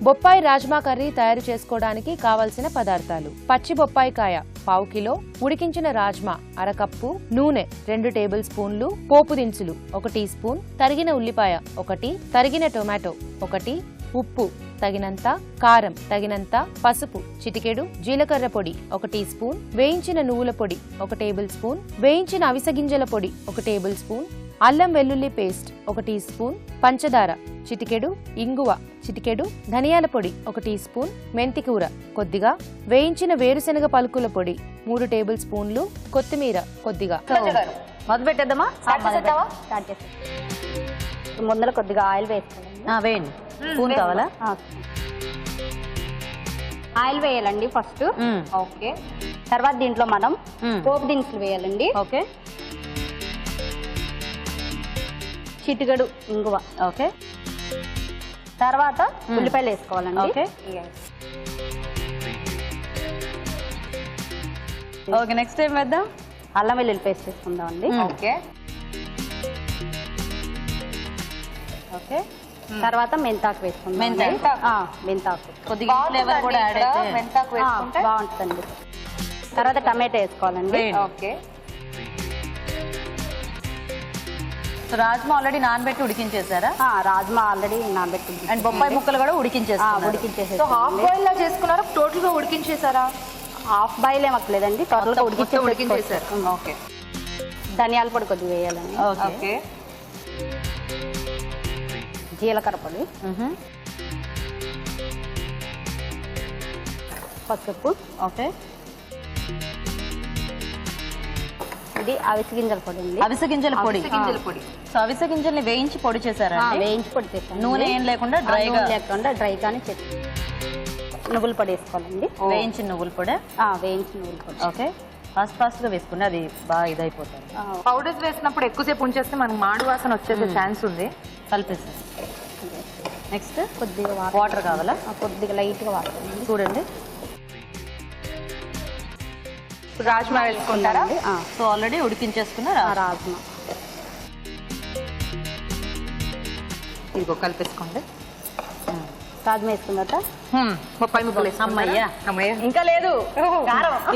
బొప్పాయి రాజ్మా కర్రీ తయారు చేసుకోవడానికి కావలసిన పదార్థాలు: పచ్చి బొప్పాయి కాయ పావు కిలో, ఉడికించిన రాజ్మా అరకప్పు, నూనె 2 టేబుల్ స్పూన్లు, పోపు దినుసులు 1 టీ స్పూన్, తరిగిన ఉల్లిపాయ 1, తరిగిన టొమాటో 1, ఉప్పు తగినంత, కారం తగినంత, పసుపు చిటికెడు, జీలకర్ర పొడి 1 టీ స్పూన్, వేయించిన నువ్వుల పొడి 1 టేబుల్ స్పూన్, వేయించిన అవిసె గింజల పొడి 1 టేబుల్ స్పూన్, అల్లం వెల్లుల్లి పేస్ట్ 1 టీ స్పూన్, పంచదార చిటికెడు, ఇంగువ చిటికెడు, ధనియాల పొడి 1 టీ స్పూన్, మెంతి కూర కొద్దిగా, వేయించిన వేరుశనగ పలుకుల పొడి 3 టేబుల్ స్పూన్లు, కొత్తిమీర కొద్దిగా.
మొదలు పెట్టేద్దామా?
ముందర కొద్దిగా ఆయిల్ వేసుకోవాలి.
వేయండి. స్పూన్ కావాలా?
ఆయిల్ వేయాలండి ఫస్ట్.
ఓకే,
తర్వాత దీంట్లో మనం పోపు దినుసులు వేయాలండి.
ఓకే,
చిటికెడు ఇంగువ.
ఓకే,
తర్వాత ఉల్లిపాయలు వేసుకోవాలండి.
ఓకే ఓకే, నెక్స్ట్ ఏం వేద్దాం?
అల్లం వెల్లుల్లి పేస్ట్ వేసుకుందామండి.
ఓకే
ఓకే,
తర్వాత మెంతాకు వేసుకుందాం. మెంతాకు
కొద్దిగా ఫ్లేవర్ కూడా యాడ్ అయితే
మెంతాకు వేసుకుంటే
బాగుంటుందండి. తర్వాత టమాటా వేసుకోవాలండి.
ఓకే,
రాజ్మా ఆల్రెడీ నానబెట్టి ఉడికించేసారా?
రాజ్మా ఆల్రెడీ నానబెట్టి,
అండ్ బొప్పాయి ముక్కలు కూడా ఉడికించేసారు.
సో హాఫ్ బాయిల్ లా చేసుకున్నారా, టోటల్ గా ఉడికించేసారా?
హాఫ్ బాయిల్ ఏమక్కలేదండి, టోటల్ గా ఉడికించేసారు.
ఓకే,
ధనియాల పొడి కొద్దిగా వేయాలండి.
ఓకే,
జీలకర్ర పొడి, పసుపు,
ఓకే,
ఇది అవిసె గింజల పొడి అండి.
అవిసె గింజల పొడి. సో అవిసె గింజల్ని వేయించి పొడి చేశారా?
వేయించి పొడి చేశాను.
నూనె ఏం లేకుండా
డ్రైగానే చేసి నువ్వుల పొడి వేసుకోవాలండి.
వేయించిన నువ్వుల పొడి.
వేయించిన నువ్వుల పొడి.
ఓకే, ఫాస్ట్ గా వేసుకుంటే అది బాగా ఇదైపోతుంది.
పౌడర్స్ వేసినప్పుడు ఎక్కువసేపు ఉంచేస్తే మనకి మాడు వాసన వచ్చేసే ఛాన్స్ ఉంది.
కలిపేసి నెక్స్ట్
కొద్దిగా
వాటర్ కావాలా?
కొద్దిగా లైట్ గా వాటర్
చూడండి.
రాజ్మా వేసుకుంటారా?
సో ఆల్రెడీ ఉడికించేసుకున్న
రాజ్మా
ఇదిగో కలిపేసుకోండి.
రాజ్మా వేసుకున్న తర్వాత
బొప్పాయి ముక్కలు.
అమ్మయ్యా,
ఇంకా లేదు,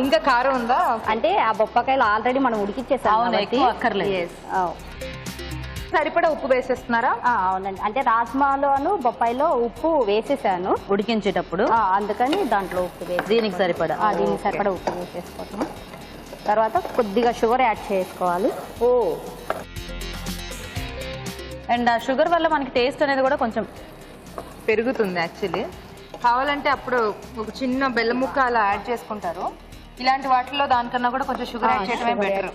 ఇంకా కారం ఉందా?
అంటే ఆ బొప్పకాయలు ఆల్రెడీ మనం ఉడికిచ్చేసాం.
అక్కర్లేదు.
సరిపడా ఉప్పు వేసేస్తున్నారా?
అవునండి, అంటే రాజ్మాలోను బొప్పాయిలో ఉప్పు వేసేసాను
ఉడికించేటప్పుడు,
అందుకని దాంట్లో ఉప్పు వేసి
దీనికి సరిపడా
ఉప్పు వేసేసుకోవటం. తర్వాత కొద్దిగా షుగర్ యాడ్ చేసుకోవాలి.
అండ్ ఆ షుగర్ వల్ల మనకి టేస్ట్ అనేది కూడా కొంచెం
పెరుగుతుంది. యాక్చువల్లీ కావాలంటే అప్పుడు ఒక చిన్న బెల్లం ముక్క అలా యాడ్ చేసుకుంటారు. ఇలాంటి వాటిల్లో దానికన్నా కూడా కొంచెం షుగర్ యాడ్ చేయడమే బెటర్.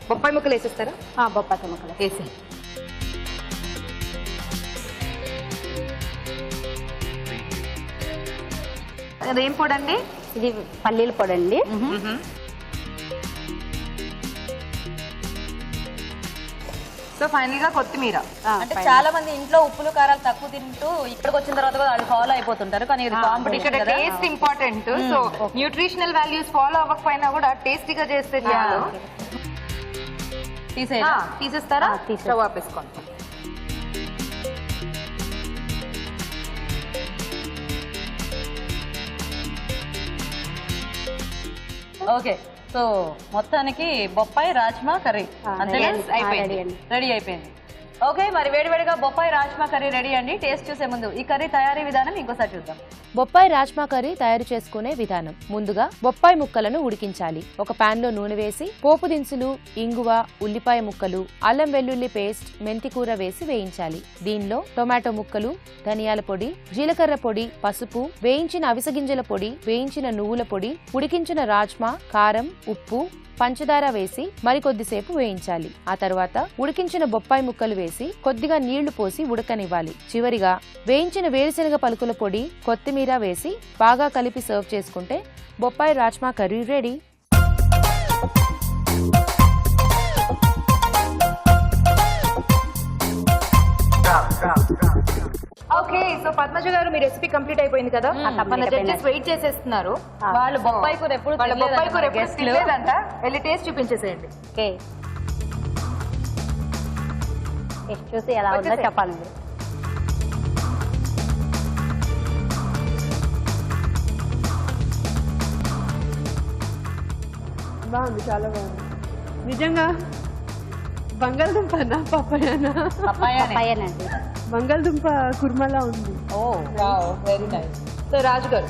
బొప్పాయి ముక్కలు వేసేస్తారా?
బొప్పాయి ముక్కలు
వేసి అదేం పొడి అండి?
ఇది పల్లీల పొడి అండి.
సో ఫైనల్ గా కొత్తిమీర.
అంటే చాలా మంది ఇంట్లో ఉప్పులు కారాలు తక్కువ తింటూ ఇక్కడికి వచ్చిన తర్వాత కూడా అది ఫాలో అయిపోతుంటారు, కానీ ఇది కాంపిటీషన్
ఇక్కడ taste important. So nutritional values follow అవ్వకపోయినా కూడా టేస్టీగా చేస్తే చాలు. తీసేస్తారా? స్టవ్ ఆపేసుకోండి.
ఓకే, సో మొత్తానికి బొప్పాయి రాజ్మా కర్రీ అంతేనా? రెడీ అయిపోయింది. ఓకే, మరి వేడివేడిగా బొప్పాయి రాజ్మా కర్రీ రెడీ అండి. టేస్ట్ చూసే ముందు ఈ కర్రీ తయారీ విధానం ఇంకోసారి చూద్దాం.
బొప్పాయి రాజ్మా కర్రీ తయారు చేసుకునే విధానం. ముందుగా బొప్పాయి ముక్కలను ఉడికించాలి. ఒక పాన్ లో నూనె వేసి పోపు దినుసులు, ఇంగువ, ఉల్లిపాయ ముక్కలు, అల్లం వెల్లుల్లి పేస్ట్, మెంతికూర వేసి వేయించాలి. దీనిలో టొమాటో ముక్కలు, ధనియాల పొడి, జీలకర్ర పొడి, పసుపు, వేయించిన అవిసె గింజల పొడి, వేయించిన నువ్వుల పొడి, ఉడికించిన రాజ్మా, కారం, ఉప్పు, పంచదార వేసి మరికొద్దిసేపు వేయించాలి. ఆ తర్వాత ఉడికించిన బొప్పాయి ముక్కలు వేసి కొద్దిగా నీళ్లు పోసి ఉడకనివ్వాలి. చివరిగా వేయించిన వేరుశనగ పలుకుల పొడి, కొత్తిమీర వేసి బాగా కలిపి సర్వ్ చేసుకుంటే బొప్పాయి rajma curry ready.
Okay, so Padmaja గారు మీ రెసిపీ కంప్లీట్ అయిపోయింది కదా? మన జడ్జెస్ వెయిట్ చేసేస్తున్నారు.
వాళ్ళు బొప్పాయి కూర ఎప్పుడు
తినలేదంట. వెళ్ళి టేస్ట్ చూపించేసేయండి.
ఓకే, టేస్ట్ చూసి ఎలా ఉందో చెప్పాలండి.
బాగుంది, చాలా బాగుంది నిజంగా. బంగాళదుంప పప్పాయనా?
పప్పాయనండి.
బంగాళదుంప కుర్మలా ఉంది.
ఓ వెరీ నైస్. సో రాజు గారు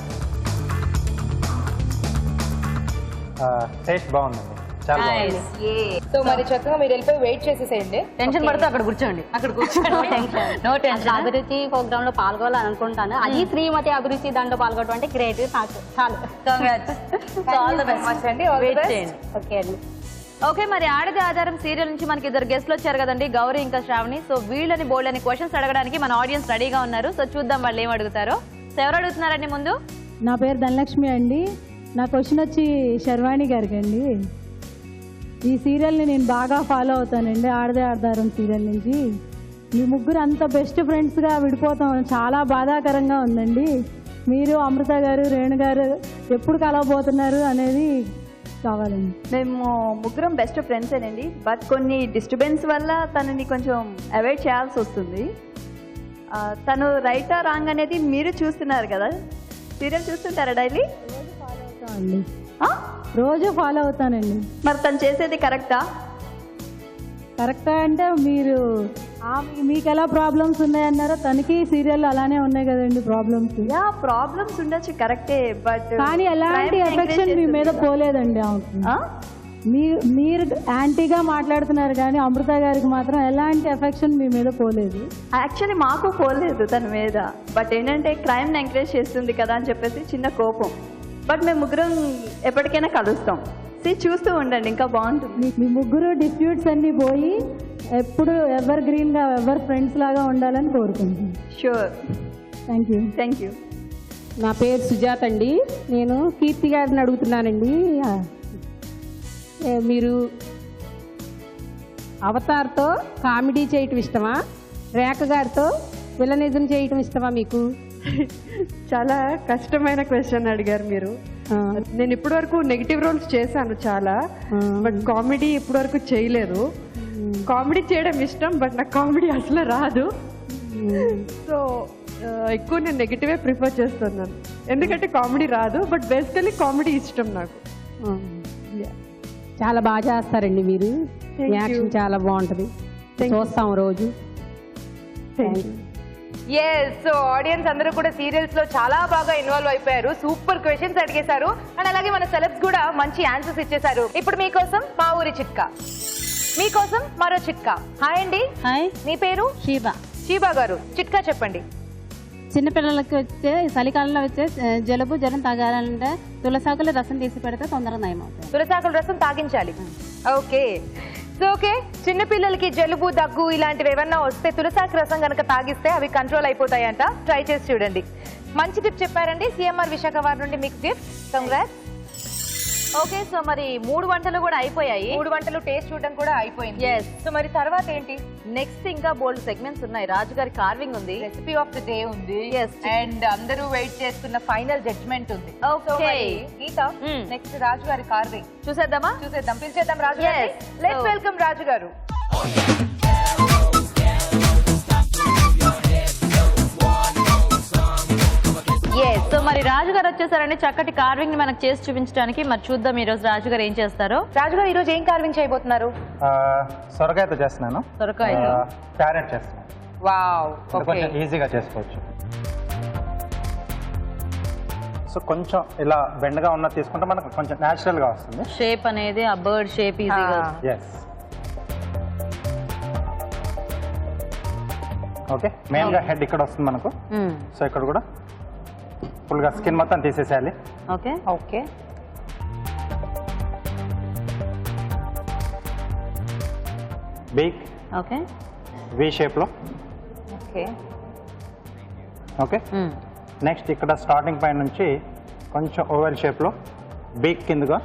టేస్ట్ బాగుందండి, చాలా బాగుంది.
సో మరి చక్కగా మీరు వెళ్ళిపోయి వెయిట్ చేసేసేయండి.
టెన్షన్ పడితే అక్కడ కూర్చోండి. No tension.
అభిరుచి ప్రోగ్రామ్ లో పాల్గొనాలని అనుకుంటాను. అది శ్రీమతి అభిరుచి దాంట్లో పాల్గొనడం అంటే గ్రేట్. నాకు చాలు.
ఆల్ ద బెస్ట్ అండి. వెయిట్ చేయండి.
ఓకే అండి.
ఓకే, మరి ఆడది ఆధారం సీరియల్ నుంచి మనకి ఇద్దరు గెస్ట్లు వచ్చారు కదండి, గౌరీ ఇంకా శ్రావణి. సో వీళ్ళని బోల్డని క్వశ్చన్స్ అడగడానికి మన ఆడియన్స్ రెడీగా ఉన్నారు. సో చూద్దాం వాళ్ళు ఏం అడుగుతారో. సో ఎవరు అడుగుతున్నారండి ముందు?
నా పేరు ధనలక్ష్మి అండి. నా క్వశ్చన్ వచ్చి శర్వాణి గారికి అండి. ఈ సీరియల్ని నేను బాగా ఫాలో అవుతానండి, ఆడదే ఆధారం సీరియల్ నుంచి. మీ ముగ్గురు అంత బెస్ట్ ఫ్రెండ్స్గా విడిపోతాం చాలా బాధాకరంగా ఉందండి. మీరు, అమృత గారు, రేణు గారు ఎప్పుడు కలవబోతున్నారు అనేది కావాలండి.
మేము ముగ్గురం బెస్ట్ ఫ్రెండ్సేనండి, బట్ కొన్ని డిస్టర్బెన్స్ వల్ల తనని కొంచెం అవాయిడ్ చేయాల్సి వస్తుంది. తను రైటా రాంగ్ అనేది మీరు చూస్తున్నారు కదా, సీరియల్ చూస్తుంటారా డైలీ?
రోజు ఫాలో అవుతానండి.
మరి తను చేసేది కరెక్టా?
కరెక్టా అంటే మీరు మీకు ఎలా ప్రాబ్లమ్స్ ఉన్నాయన్నారో తనకి సీరియల్ అలానే ఉన్నాయి కదండి ప్రాబ్లమ్స్.
యా, ప్రాబ్లమ్స్ ఉండొచ్చు, కరెక్టే. బట్
కానీ ఎలాంటి ఎఫెక్షన్ మీ మీద పోలేదండి ఆమెకు. మీరు యాంటీగా మాట్లాడుతున్నారు కానీ అమృత గారికి మాత్రం ఎలాంటి ఎఫెక్షన్ మీ మీద పోలేదు.
యాక్చువల్లీ మాకు పోలేదు తన మీద, బట్ ఏంటంటే క్రైమ్ని ఎంకరేజ్ చేస్తుంది కదా అని చెప్పేసి చిన్న కోపం. బట్ మేము ముగ్గురం ఎప్పటికైనా కలుస్తాం. చూస్తూ ఉండండి, ఇంకా బాగుంటుంది.
మీ ముగ్గురు డిస్ప్యూట్స్ అన్ని పోయి ఎప్పుడు ఎవర్ గ్రీన్గా ఎవర్ ఫ్రెండ్స్ లాగా ఉండాలని కోరుకుంటున్నాను.
Sure.
Thank you.
Thank you.
నా పేరు సుజాత అండి. నేను కీర్తి గారిని అడుగుతున్నానండి, మీరు అవతార్తో కామెడీ చేయటం ఇష్టమా, రేఖ గారితో విలనిజం చేయటం ఇష్టమా మీకు?
చాలా కష్టమైన క్వశ్చన్ అడిగారు మీరు. నేను ఇప్పటి వరకు నెగిటివ్ రోల్స్ చేశాను చాలా, బట్ కామెడీ ఇప్పటి వరకు చేయలేదు. కామెడీ చేయడం ఇష్టం, బట్ నాకు కామెడీ అసలు రాదు. సో ఎక్కువ నేను నెగిటివే ప్రిఫర్ చేస్తున్నాను, ఎందుకంటే కామెడీ రాదు. బట్ బేసికలీ కామెడీ ఇష్టం నాకు.
చాలా బాగా చేస్తారండి మీరు, యాక్షన్ చాలా బాగుంటుంది, చూస్తాం రోజు.
సో ఆడియన్స్ అందరూ కూడా సీరియల్స్ లో చాలా బాగా ఇన్వాల్వ్ అయిపోయారు. సూపర్ క్వశ్చన్స్ అడిగేశారు, అండ్ అలాగే మన సెలబ్స్ కూడా మంచి ఆన్సర్స్ ఇచ్చేశారు. ఇప్పుడు మీకోసం మా ఊరి చిట్కా, మీకోసం మరో చిట్కా. హాయ్ అండి.
హాయ్.
మీ పేరు?
షీబా.
షీబా గారు, చిట్కా చెప్పండి.
చిన్నపిల్లలకి వచ్చే చలికాలంలో వచ్చే జలుబు జ్వరం తాగాలంటే తులసాకుల రసం తీసి పెడితే తొందరగా నయం అవుతుంది.
తులసాకుల రసం తాగించాలి. ఓకే. సో ఓకే, చిన్నపిల్లలకి జలుబు, దగ్గు ఇలాంటివి ఏమన్నా వస్తే తులసాకు రసం కనుక తాగిస్తే అవి కంట్రోల్ అయిపోతాయంట. ట్రై చేసి చూడండి. మంచి టిప్ చెప్పారండి. సిఎంఆర్ విశాఖ వారి నుండి మీకు గిఫ్ట్. కంగ్రాట్స్.
ఓకే, సో మరి 3 వంటలు కూడా అయిపోయాయి.
3 వంటలు టేస్ట్ చూడడం కూడా అయిపోయింది.
Yes.
సో మరి తర్వాత ఏంటి?
నెక్స్ట్ ఇంకా బోల్డ్ సెగ్మెంట్స్ ఉన్నాయి. రాజు గారి కార్వింగ్ ఉంది,
రెసిపీ ఆఫ్ ద డే ఉంది,
Yes.
అండ్ అందరూ వెయిట్ చేస్తున్న ఫైనల్ జడ్జ్మెంట్ ఉంది.
Okay.
గీత, నెక్స్ట్ రాజు గారి కార్వింగ్
చూసేద్దామా?
పిలిచేద్దాం రాజు గారిని. లెట్స్ వెల్కమ్ రాజు గారు.
సో మరి రాజు గారు వచ్చేసారండి చక్కటి కార్వింగ్ ని మనకు చేసి చూపించడానికి. మరి చూద్దాం ఈ రోజు రాజు గారు ఏం చేస్తారో.
రాజు గారు ఈ రోజు ఏం కార్వింగ్ చేయబోతున్నారు?
సొరకాయతో చేస్తున్నాను.
సొరకాయతో
క్యారెట్ చేస్తున్నాను.
వావ్,
కొంచెం ఈజీగా చేసుకోవచ్చు. సో కొంచెం ఇలా బెండగా ఉన్న తీసుకుంటే మనకు కొంచెం న్యాచురల్ గా వస్తుంది
షేప్ అనేది. ఆ బర్డ్ షేప్ ఈజీగా.
ఎస్. ఓకే, మెయిన్ గా హెడ్ ఇక్కడ వస్తుంది మనకు. సో ఇక్కడ కూడా ఫుల్ గా స్కిన్ మొత్తం తీసేసేయాలి.
Okay
okay.
Beak
okay
V shape లో.
Okay
okay. నెక్స్ట్ ఇక్కడ స్టార్టింగ్ పాయింట్ నుంచి కొంచెం ఓవెల్ షేప్ లో బీక్ కిందగా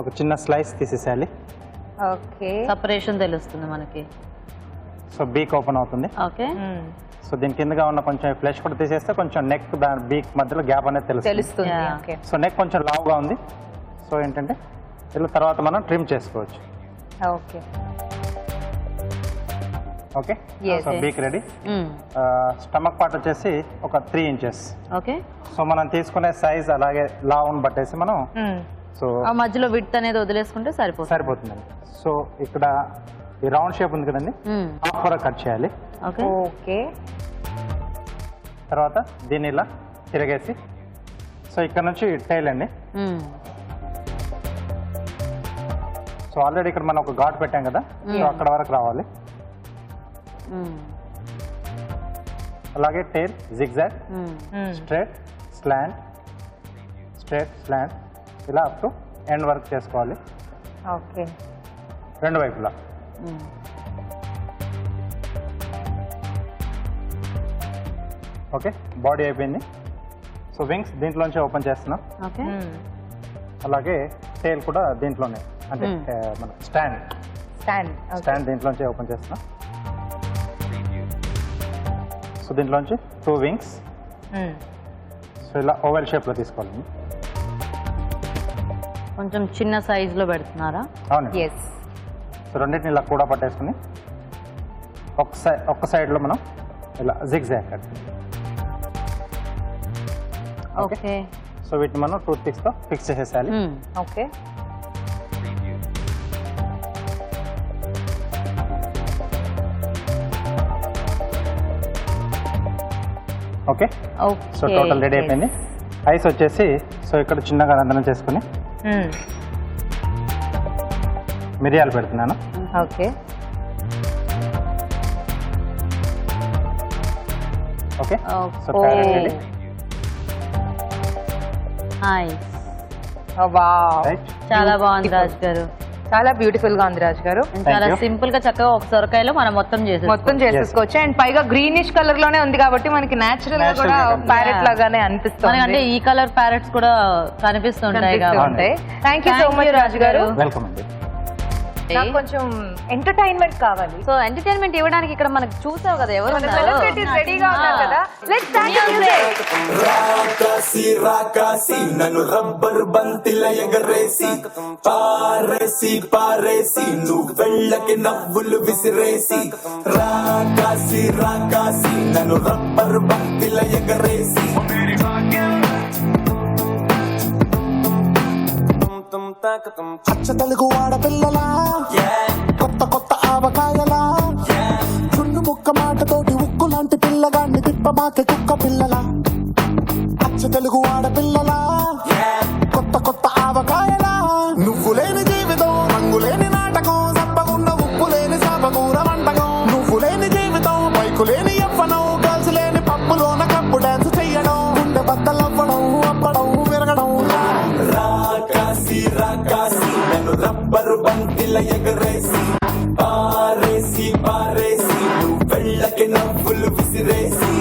ఒక చిన్న స్లైస్ తీసేసేయాలి.
ఓకే.
సపరేషన్ తెలుస్తుంది మనకి.
సో బీక్ ఓపెన్ అవుతుంది.
ఓకే.
సో దీని కిందగా ఉన్న కొంచెం ఫ్లెష్ కూడా తీసేస్తే కొంచెం నెక్ దాని బీక్ మధ్యలో గ్యాప్ అనేది తెలుస్తుంది.
ఓకే.
సో నెక్ కొంచెం లావుగా ఉంది. సో ఏంటంటే ఇలా తర్వాత మనం ట్రిమ్ చేసుకోవచ్చు.
Okay
okay. So beak ready. Stomach part వచ్చేసి ఒక 3 ఇంచెస్.
ఓకే.
సో మనం తీసుకునే సైజ్ అలాగే లావును బట్టేసి మనం సో
ఆ మధ్యలో విడ్త్ అనేది వదిలేసుకుంటే
సరిపోతుందండి. సో ఇక్కడ ఈ రౌండ్ షేప్ ఉంది కదండి, హాఫ్ వరకు కట్ చేయాలి.
ఓకే.
ఓకే.
తర్వాత దీన్ని ఇలా తిరగేసి సో ఇక్కడ నుంచి టైల్ అండి. సో ఆల్రెడీ ఇక్కడ మనం ఒక ఘాట్ పెట్టాం కదా, సో అక్కడ వరకు రావాలి. అలాగే tail zigzag, straight slant, straight slant, ఇలా అప్ టు ఎండ్ వర్క్ చేసుకోవాలి.
ఓకే.
రెండు వైపులా. ఓకే, బాడీ అయిపోయింది. సో వింగ్స్ దీంట్లోంచి ఓపెన్ చేస్తున్నాం.
ఓకే.
అలాగే టైల్ కూడా దీంట్లోనే, అంటే మన స్టాండ్ దీంట్లోంచి ఓపెన్ చేస్తున్నాం. సో దీంట్లోంచి 2 వింగ్స్. సో ఇలా ఓవెల్ షేప్లో తీసుకోవాలి.
కొంచెం చిన్న సైజులో పెడుతున్నారా?
అవునండి. సో రెండింటిని ఇలా కూడా పట్టేసుకుని ఒక్క సైడ్లో మనం ఇలా జిగ్జాగ్ కట్.
ఓకే.
సో వీటిని మనం టూత్ పిక్స్తో ఫిక్స్ చేసేసాలి.
Okay.
Okay. So total ready అయిపోయింది. ఐస్ వచ్చేసి సో ఇక్కడ చిన్నగా రంధ్రం చేసుకుని మిరియాలు పెడుతున్నాను.
Okay.
Okay. So carrot ready.
చాలా బాగుంది రాజు గారు.
చాలా బ్యూటిఫుల్ గా ఉంది రాజు గారు.
చాలా సింపుల్ గా చక్కగా ఒక సొరకాయలో మనం మొత్తం
చేసేసుకోవచ్చు. అండ్ పైగా గ్రీనిష్ కలర్ లోనే ఉంది కాబట్టి మనకి నేచురల్ గా కూడా ప్యారెట్ లాగానే అనిపిస్తుంది.
అంటే ఈ కలర్ ప్యారెట్స్ కూడా కనిపిస్తుంటాయి కాబట్టి.
థ్యాంక్ యూ సో మచ్ రాజు గారు.
వెల్కమ్ అండి.
నాకు కొంచెం ఎంటర్టైన్మెంట్ కావాలి.
సో ఎంటర్టైన్మెంట్ ఇవ్వడానికి ఇక్కడ మనకు చూసావు కదా ఎవరు
సెలబ్రిటీస్ రెడీగా ఉన్నారు కదా. Let's start the music.
రాకాసి రాకాసి నన్ను రబ్బర్ బంతిల ఎగరేసి పారేసి పారేసి నువ్వు వెళ్ళకి నవ్వులు విసిరేసి రాకాసి రాకాసి నన్ను రబ్బర్ బంతిల ఎగరేసి
అచ్చ తెలుగు ఆడపిల్లలా కొత్త కొత్త ఆవకాయలా చుండు ముక్క మాటతోటి ఉక్కు లాంటి పిల్లగాన్ని తిప్పమాకే కుక్క పిల్లలా అచ్చ తెలుగు ఆడపిల్లలా కొత్త కొత్త ఆవకాయలా నువ్వు లేని జీవితం రంగు లేని నాటకం సబ్బగున్న ఉప్పు లేని సాపకూర వంటకం నువ్వు లేని జీవితం బైకు లేని యవ్వనం గర్ల్స్ లేని పప్పులోన కప్పు డాన్స్ చెయ్యడం గుండె బద్దలవ్వడం అప్పడం విరగడం
రాకాసి రాకాసి నన్ను రబ్బరు బంతిల ఎగరేసి పారేసి పారేసి నువ్వు వెళ్ళకి నవ్వులు విసిరేసి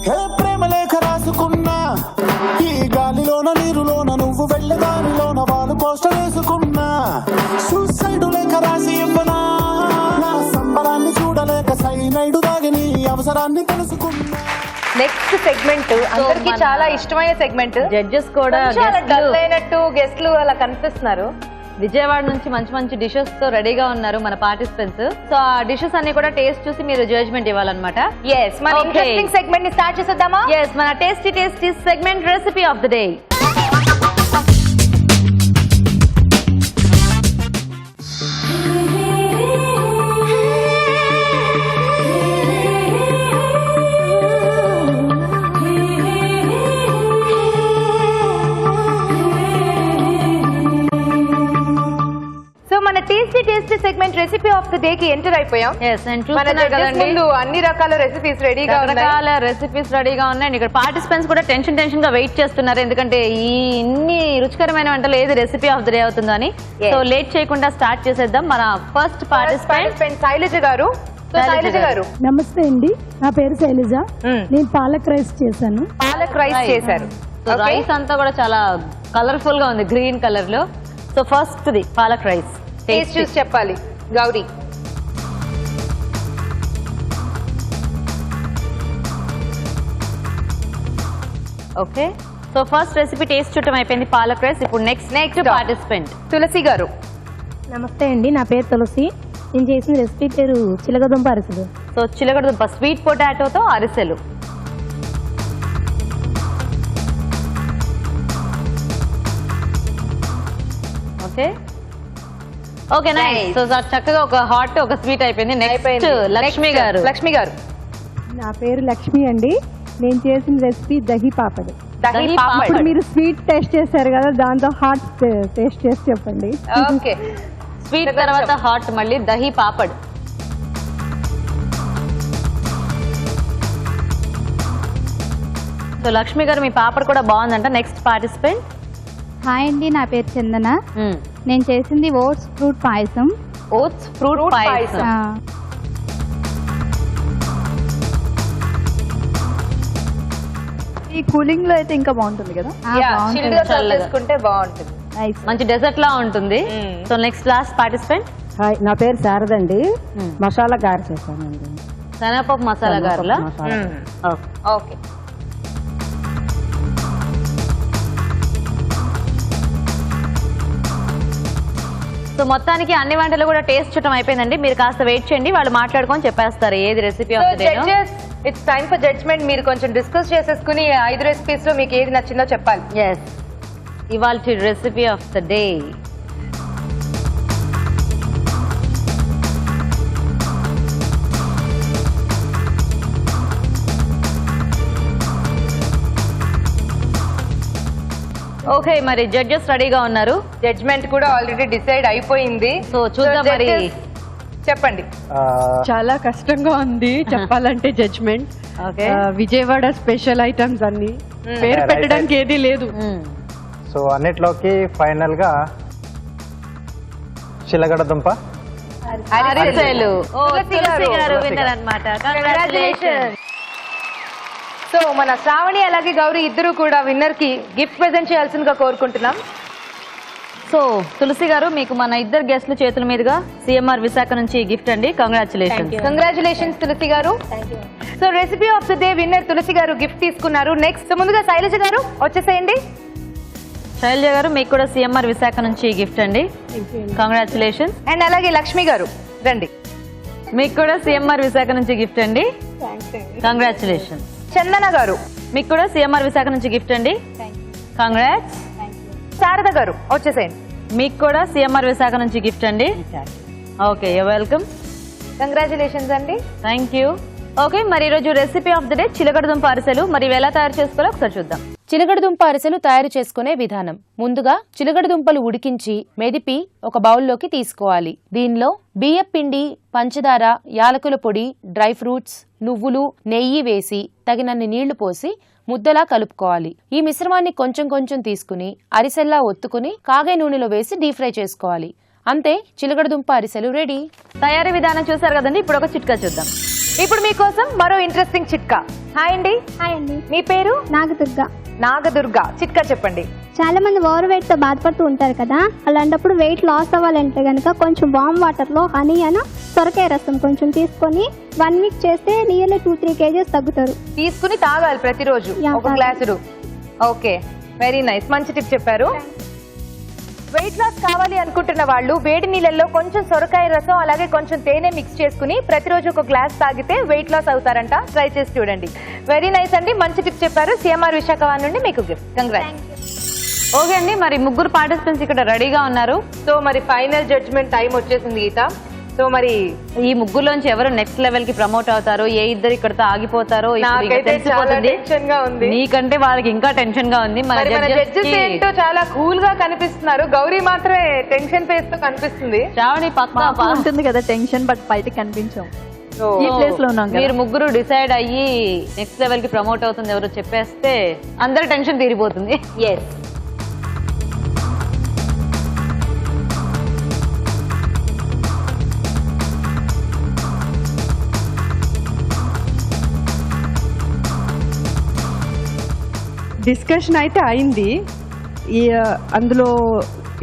హే ప్రేమ లేఖ రాసుకున్నా ఈ గాలిలోన నీరులోన నువ్వు వెళ్ళదారిలోన వాళ్ళు పోస్టర్ వేసుకున్నా సూసైడ్ లేఖ రాసి ఇవ్వనా నా సంబరాన్ని చూడలేక సైనైడు దాగి నీ అవసరాన్ని తెలుసుకున్నా.
నెక్స్ట్ సెగ్మెంట్ అందరికి చాలా ఇష్టమైన సెగ్మెంట్.
జడ్జెస్ కూడా
డల్ అయినట్టు గెస్ట్లు అలా కనిపిస్తున్నారు.
విజయవాడ నుంచి మంచి మంచి డిషెస్ తో రెడీగా ఉన్నారు మన పార్టిసిపెంట్స్. సో ఆ డిషెస్ అన్ని కూడా టేస్ట్ చూసి మీరు జడ్జ్మెంట్ ఇవ్వాలన్నమాట.
yes మన ఇంట్రెస్టింగ్ సెగ్మెంట్ ని స్టార్ట్ చేద్దామా?
yes మన tasty segment recipe of the day.
మన tasty segment recipe of the day కి ఎంటర్ అయిపోయాం. ముందు అన్ని రకాల రెసిపీస్ రెడీగా
ఉన్నాయి. ఇక్కడ పార్టిసిపెంట్స్ కూడా టెన్షన్ గా వెయిట్ చేస్తున్నారు, ఎందుకంటే ఈ ఇన్ని రుచికరమైన వంటలు ఏది రెసిపీ ఆఫ్ ద డే అవుతుందో అని. సో లేట్ చేయకుండా స్టార్ట్ చేసేద్దాం. మన ఫస్ట్ పార్టిసిపెంట్
శైలజ గారు.
నమస్తే అండి, నా పేరు శైలజ. నేను పాలక్ రైస్ చేశాను.
రైస్ అంతా కూడా చాలా కలర్ఫుల్ గా ఉంది, గ్రీన్ కలర్ లో. So first the palak rice
taste చూసి చెప్పాలి Gauri.
Okay, so first recipe taste చూడటం అయిపోయింది, పాలక్ రైస్. ఇప్పుడు నెక్స్ట్ పార్టిసిపెంట్
తులసి గారు.
నమస్తే అండి, నా పేరు తులసి. నేను చేసిన రెసిపీ పేరు చిలకదుంప అరిసెలు.
సో చిలకడదుంప స్వీట్ పొటాటోతో అరిసెలు. Okay nice. సో చక్కగా ఒక హాట్ ఒక స్వీట్ అయిపోయింది. నెక్స్ట్ లక్ష్మి గారు.
నా పేరు లక్ష్మి అండి. నేను చేసిన రెసిపీ దహి పాపడ్. ఇప్పుడు మీరు స్వీట్ టేస్ట్ చేశారు కదా, దాంతో హాట్ టేస్ట్ చేసి చెప్పండి.
ఓకే,
స్వీట్ తర్వాత హాట్, మళ్ళీ దహి పాపడ్. సో లక్ష్మి గారు మీ పాపడ్ కూడా బాగుందంట. Next participant.
హాయ్ అండి, నా పేరు చందన. నేను చేసింది ఓట్స్ ఫ్రూట్ పాయసం.
ఈ కూలింగ్ లో అయితే ఇంకా బాగుంటుంది కదా,
చేసుకుంటే బాగుంటుంది.
మంచి డెజర్ట్ లా ఉంటుంది. So next last participant.
Hi, నా పేరు శారద అండి. మసాలా గారె చేశానండి.
శనగపప్పు మసాలా గారెలా?
ఓకే.
సో మొత్తానికి అన్ని వంటలు కూడా టేస్ట్ చూడటం అయిపోయిందండి. మీరు కాస్త వెయిట్ చేయండి, వాళ్ళు మాట్లాడుకొని చెప్పేస్తారు ఏది recipe of the day.
It's time for judgement. మీరు కొంచెం డిస్కస్ చేసేసుకుని 5 రెసిపీస్ లో మీకు ఏది నచ్చిందో చెప్పాలి.
ఎస్, ఇవాల్టి recipe of the day. Okay, మరి జడ్జెస్ రెడీగా ఉన్నారు.
జడ్జ్మెంట్ కూడా ఆల్రెడీ డిసైడ్ అయిపోయింది.
సో చూద్దాం మరి,
చెప్పండి.
చాలా కష్టంగా ఉంది చెప్పాలంటే జడ్జ్మెంట్. విజయవాడ స్పెషల్ ఐటమ్స్ అన్ని, పేరు పెట్టడానికి ఏది లేదు.
సో అన్నిట్లోకి ఫైనల్ గా చిలగడదుంప
అరిసెలు. తులసి గారు విన్నర్ అన్నమాట. కంగ్రాట్యులేషన్స్.
సో మన శ్రావణి అలాగే గౌరీ ఇద్దరు కూడా విన్నర్ కి గిఫ్ట్ ప్రెజెంట్ చేయాల్సిందిగా కోరుకుంటున్నాం.
సో తులసి గారు, మీకు మన ఇద్దరు గెస్ట్ల చేతుల మీదుగా సిఎంఆర్ విశాఖ నుంచి గిఫ్ట్ అండి.
కంగ్రాచులేషన్స్ తులసి గారు. So recipe of the day winner Tulasi గారు గిఫ్ట్ తీసుకున్నారు. నెక్స్ట్ ముందుగా శైలజ గారు వచ్చేసేయండి.
శైలజ గారు, మీకు కూడా సిఎంఆర్ విశాఖ నుంచి గిఫ్ట్ అండి. కంగ్రాచులేషన్స్.
అండ్ అలాగే లక్ష్మి గారు రండి,
మీకు కూడా సిఎంఆర్ విశాఖ నుంచి గిఫ్ట్ అండి. కంగ్రాచులేషన్స్.
చందన గారు,
మీకు కూడా సిఎంఆర్ విశాఖ నుంచి గిఫ్ట్ అండి. కంగ్రాట్స్.
శారద గారు వచ్చేసేయండి,
మీకు కూడా సిఎంఆర్ విశాఖ నుంచి గిఫ్ట్ అండి. Okay, you welcome.
కంగ్రాచులేషన్స్ అండి.
Thank you. ఓకే, మరి ఈరోజు రెసిపీ ఆఫ్ ది డే చిలకడదుంప అరిసెలు. మరి ఇవి ఎలా తయారు చేసుకోవాలో ఒకసారి చూద్దాం.
చిలకడదుంప అరిసెలు తయారు చేసుకునే విధానం. ముందుగా చిలకడదుంపలు ఉడికించి మెదిపి ఒక బౌల్లోకి తీసుకోవాలి. దీనిలో బియ్యపు పిండి, పంచదార, యాలకుల పొడి, డ్రై ఫ్రూట్స్, నువ్వులు, నెయ్యి వేసి తగినన్ని నీళ్లు పోసి ముద్దలా కలుపుకోవాలి. ఈ మిశ్రమాన్ని కొంచెం కొంచెం తీసుకుని అరిసెల్లా ఒత్తుకుని కాగే నూనెలో వేసి డీప్ ఫ్రై చేసుకోవాలి. అంతే, చిలకడదుంప అరిసెలు రెడీ.
తయారీ విధానం చూసారు కదండి. ఇప్పుడు ఒక చిట్కా చూద్దాం.
ఇప్పుడు మీకోసం మరో ఇంట్రెస్టింగ్ చిట్కా. హాయ్ అండి.
హాయ్ అండి.
మీ పేరు?
నాగదుర్గ.
నాగదుర్గ, చిట్కా చెప్పండి.
చాలా మంది ఓవర్ వెయిట్ తో బాధపడుతూ ఉంటారు కదా, అలాంటప్పుడు వెయిట్ లాస్ అవ్వాలంటే కనుక కొంచెం వామ్ వాటర్ లో హనీ అను సొరకాయ రసం కొంచెం తీసుకొని 1 వీక్ చేస్తే నియర్లీ 2-3 kgs తగ్గుతారు.
తీసుకుని తాగాలి ప్రతిరోజు ఒక గ్లాసుడు. ఓకే, వెరీ నైస్, మంచి టిప్ చెప్పారు. వెయిట్ లాస్ కావాలి అనుకుంటున్న వాళ్ళు వేడి నీళ్ళల్లో కొంచెం సొరకాయ రసం అలాగే కొంచెం తేనె మిక్స్ చేసుకుని ప్రతిరోజు ఒక గ్లాస్ తాగితే వెయిట్ లాస్ అవుతారంట. ట్రై చేసి చూడండి. వెరీ నైస్ అండి, మంచి టిప్ చెప్పారు. సిఎంఆర్ విశాఖవాన్ నుండి మీకు గిఫ్ట్. కంగ్రాట్స్.
ఓకే అండి, మరి ముగ్గురు పార్టిసిపెంట్స్ ఇక్కడ రెడీగా ఉన్నారు.
సో మరి ఫైనల్ జడ్జ్మెంట్ టైం వచ్చేసింది గీత. సో మరి
ఈ ముగ్గురులోంచి ఎవరు నెక్స్ట్ లెవెల్ కి ప్రమోట్ అవుతారో, ఏ ఇద్దరు ఇక్కడతో ఆగిపోతారో
నాకైతే చాలా టెన్షన్ గా ఉంది.
నీకంటే వాళ్ళకి ఇంకా టెన్షన్ గా ఉంది.
మన జడ్జెస్ ఏంటో చాలా కూల్ గా కనిపిస్తున్నారు. గౌరీ మాత్రమే టెన్షన్ ఫేస్ తో కనిపిస్తుంది.
చావని పక్క
ఉంటుంది కదా టెన్షన్, బట్ బయటకి కనిపించాం. ఈ ప్లేస్ లో ఉన్నాం.
మీరు ముగ్గురు డిసైడ్ అయ్యి నెక్స్ట్ లెవెల్ కి ప్రమోట్ అవుతుంది ఎవరో చెప్పేస్తే అందరి టెన్షన్ తీరిపోతుంది.
ఎస్.
డిస్కషన్ అయితే అయింది. అందులో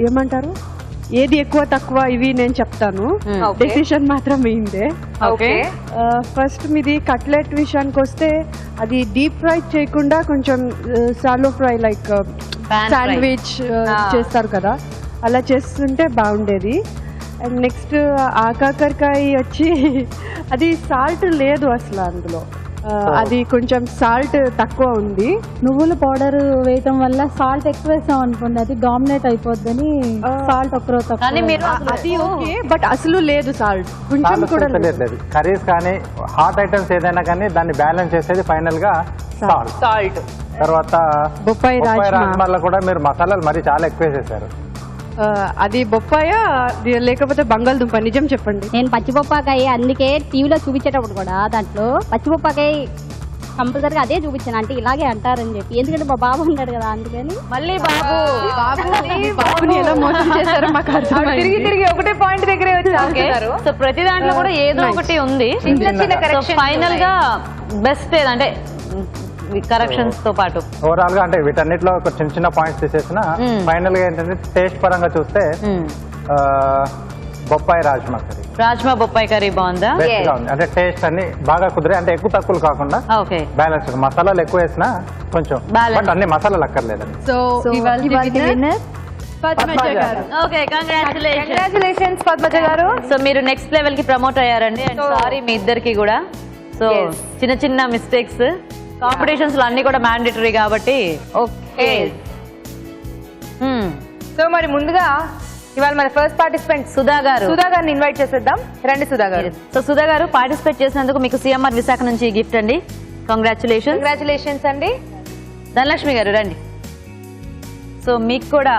ఏమంటారు, ఏది ఎక్కువ తక్కువ ఇవి నేను చెప్తాను. డెసిషన్ మాత్రం అయిందే. ఫస్ట్ మీది కట్లెట్ విషయానికి వస్తే అది డీప్ ఫ్రై చేయకుండా కొంచెం సాలో ఫ్రై లైక్ శాండ్విచ్ చేస్తారు కదా, అలా చేస్తుంటే బాగుండేది. అండ్ నెక్స్ట్ ఆకాకరకాయ వచ్చి అది సాల్ట్ లేదు అసలు అందులో, అది కొంచెం సాల్ట్ తక్కువ ఉంది.
నువ్వుల పౌడర్ వేయటం వల్ల సాల్ట్ ఎక్కువ వేసాం అనుకోండి, అది డామినేట్ అయిపోద్దని సాల్ట్ ఒక్కరో
అది ఓకే, బట్ అసలు లేదు సాల్ట్, కొంచెం కూడా
లేదు. కర్రీస్ కానీ హాట్ ఐటమ్స్ ఏదైనా కానీ దాన్ని బ్యాలెన్స్ చేసేది ఫైనల్ గా సాల్ట్. తర్వాత
బొప్పాయి
రాజ్మాలో కూడా మీరు మసాలాలు మరి చాలా ఎక్కువ వేసేసారు.
అది బొప్పాయ లేకపోతే బంగాళదుంప? నిజం చెప్పండి.
నేను పచ్చిపప్పాకాయ అందుకే టీవీలో చూపించేటప్పుడు కూడా దాంట్లో పచ్చిపప్పాకాయ కంపల్సరీగా అదే చూపించాను, అంటే ఇలాగే అంటారని చెప్పి. ఎందుకంటే మా బాబు ఉన్నాడు కదా, అందుకని.
మళ్ళీ బాబుని
ఎలా మోసం చేశారో మాకు అర్థమైంది.
తిరిగి తిరిగి ఒకటే పాయింట్ దగ్గరే వచ్చారు.
సో ప్రతి దాంట్లో కూడా ఏదో ఒకటి ఉంది. ఫైనల్ గా బెస్ట్ ఏదంటే కరెక్షన్స్ తో పాటు
ఓవరాల్ గా అంటే వీటన్నిటిలో ఒక చిన్న చిన్న పాయింట్స్ తీసేసిన ఫైనల్ గా ఏంటంటే టేస్ట్ పరంగా చూస్తే బొప్పాయి రాజ్మా
బొప్పాయి కర్రీ బాగుందా?
బెస్ట్ గా ఉంది. అంటే టేస్ట్ అన్ని బాగా కుదిరే, అంటే ఎక్కువ తక్కువ కాకుండా బ్యాలెన్స్. మసాలాలు ఎక్కువ వేసినా కొంచెం, బట్ అన్ని మసాలాలు అక్కర్లేదండి.
సో పద్మజ గారు.
ఓకే,
కంగ్రాచులేషన్స్ పద్మజ గారు.
సో మీరు నెక్స్ట్ లెవెల్ కి ప్రమోట్ అయ్యారండి. అండ్ సారీ మీ ఇద్దరికి కూడా. సో చిన్న చిన్న మిస్టేక్స్, కాంపిటీషన్స్ లో అన్ని కూడా మ్యాండేటరీ కాబట్టి. ఓకే,
సో మరి ముందుగా ఇవాళ మన ఫస్ట్ పార్టిసిపెంట్ సుధా గారిని ఇన్వైట్ చేసేద్దాం. రండి సుధా గారు.
సో సుధా గారు పార్టిసిపేట్ చేసినందుకు మీకు సిఎంఆర్ విశాఖ నుంచి గిఫ్ట్ అండి.
కంగ్రాచులేషన్స్ అండి.
ధనలక్ష్మి గారు రండి. సో మీకు కూడా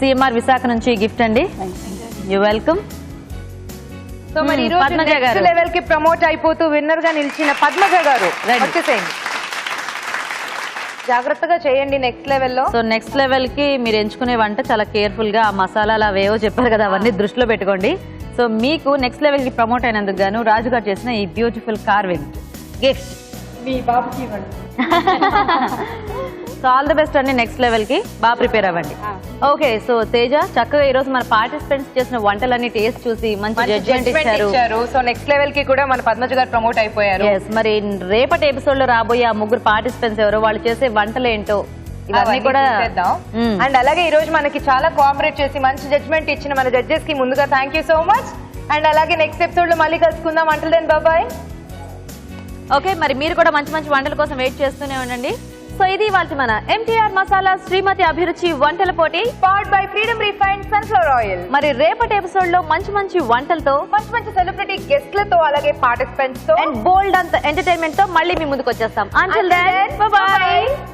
సిఎంఆర్ విశాఖ నుంచి గిఫ్ట్ అండి. You welcome.
సో మరి ఈ రోజు నెక్స్ట్ లెవెల్ కి ప్రమోట్ అయిపోతూ విన్నర్ గా నిలిచిన పద్మజ గారు వచ్చేసేయండి. జాగ్రత్తగా చేయండి నెక్స్ట్ లెవెల్లో.
సో నెక్స్ట్ లెవెల్ కి మీరు ఎంచుకునే వంట చాలా కేర్ఫుల్ గా, ఆ మసాలాలు అవేవో చెప్పారు కదా, అవన్నీ దృష్టిలో పెట్టుకోండి. సో మీకు నెక్స్ట్ లెవెల్ కి ప్రమోట్ అయినందుకు గాను రాజు గారు చేసిన ఈ బ్యూటిఫుల్ కార్వింగ్ గిఫ్ట్
మీ బాబుకి ఇవ్వండి.
సో ఆల్ ది బెస్ట్ అండి. నెక్స్ట్ లెవెల్ కి బాగా ప్రిపేర్ అవ్వండి. ఓకే, సో తేజ చక్కగా ఈ రోజు మన పార్టిసిపెంట్స్ చేసిన వంటలన్నీ టేస్ట్ చూసి మంచి జడ్జిమెంట్ ఇచ్చారు.
సో నెక్స్ట్ లెవెల్ కి కూడా మన పద్మజ గారు ప్రమోట్ అయిపోయారు.
మరి రేపటి ఎపిసోడ్ లో రాబోయే ఆ ముగ్గురు పార్టిసిపెంట్స్ ఎవరో, వాళ్ళు చేసే వంటలు ఏంటో ఇవన్నీ కూడా
చేద్దాం. అండ్ అలాగే ఈ రోజు మనకి చాలా కోఆపరేట్ చేసి మంచి జడ్జిమెంట్ ఇచ్చిన మన జడ్జెస్ కి ముందుగా thank you so much. And అలాగే నెక్స్ట్ ఎపిసోడ్ లో మళ్ళీ కలుసుకుందాం. Until then bye bye.
Okay, మరి మీరు కూడా మంచి మంచి వంటల కోసం వెయిట్ చేస్తూనే ఉండండి. సో ఇది వాళ్ళ మన ఎంటీఆర్ మసాలా శ్రీమతి అభిరుచి వంటల పోటీ
powered by Freedom refined sunflower oil.
మరి రేపటి ఎపిసోడ్ లో మంచి మంచి వంటలతో
మంచి సెలబ్రిటీ గెస్ట్లతో అలాగే పార్టిసిపెంట్స్ తో
అండ్ బోల్డ్ అంత ఎంటర్టైన్మెంట్ తో మళ్ళీ మీ ముందుకు వచ్చేస్తాం. Until then, bye bye.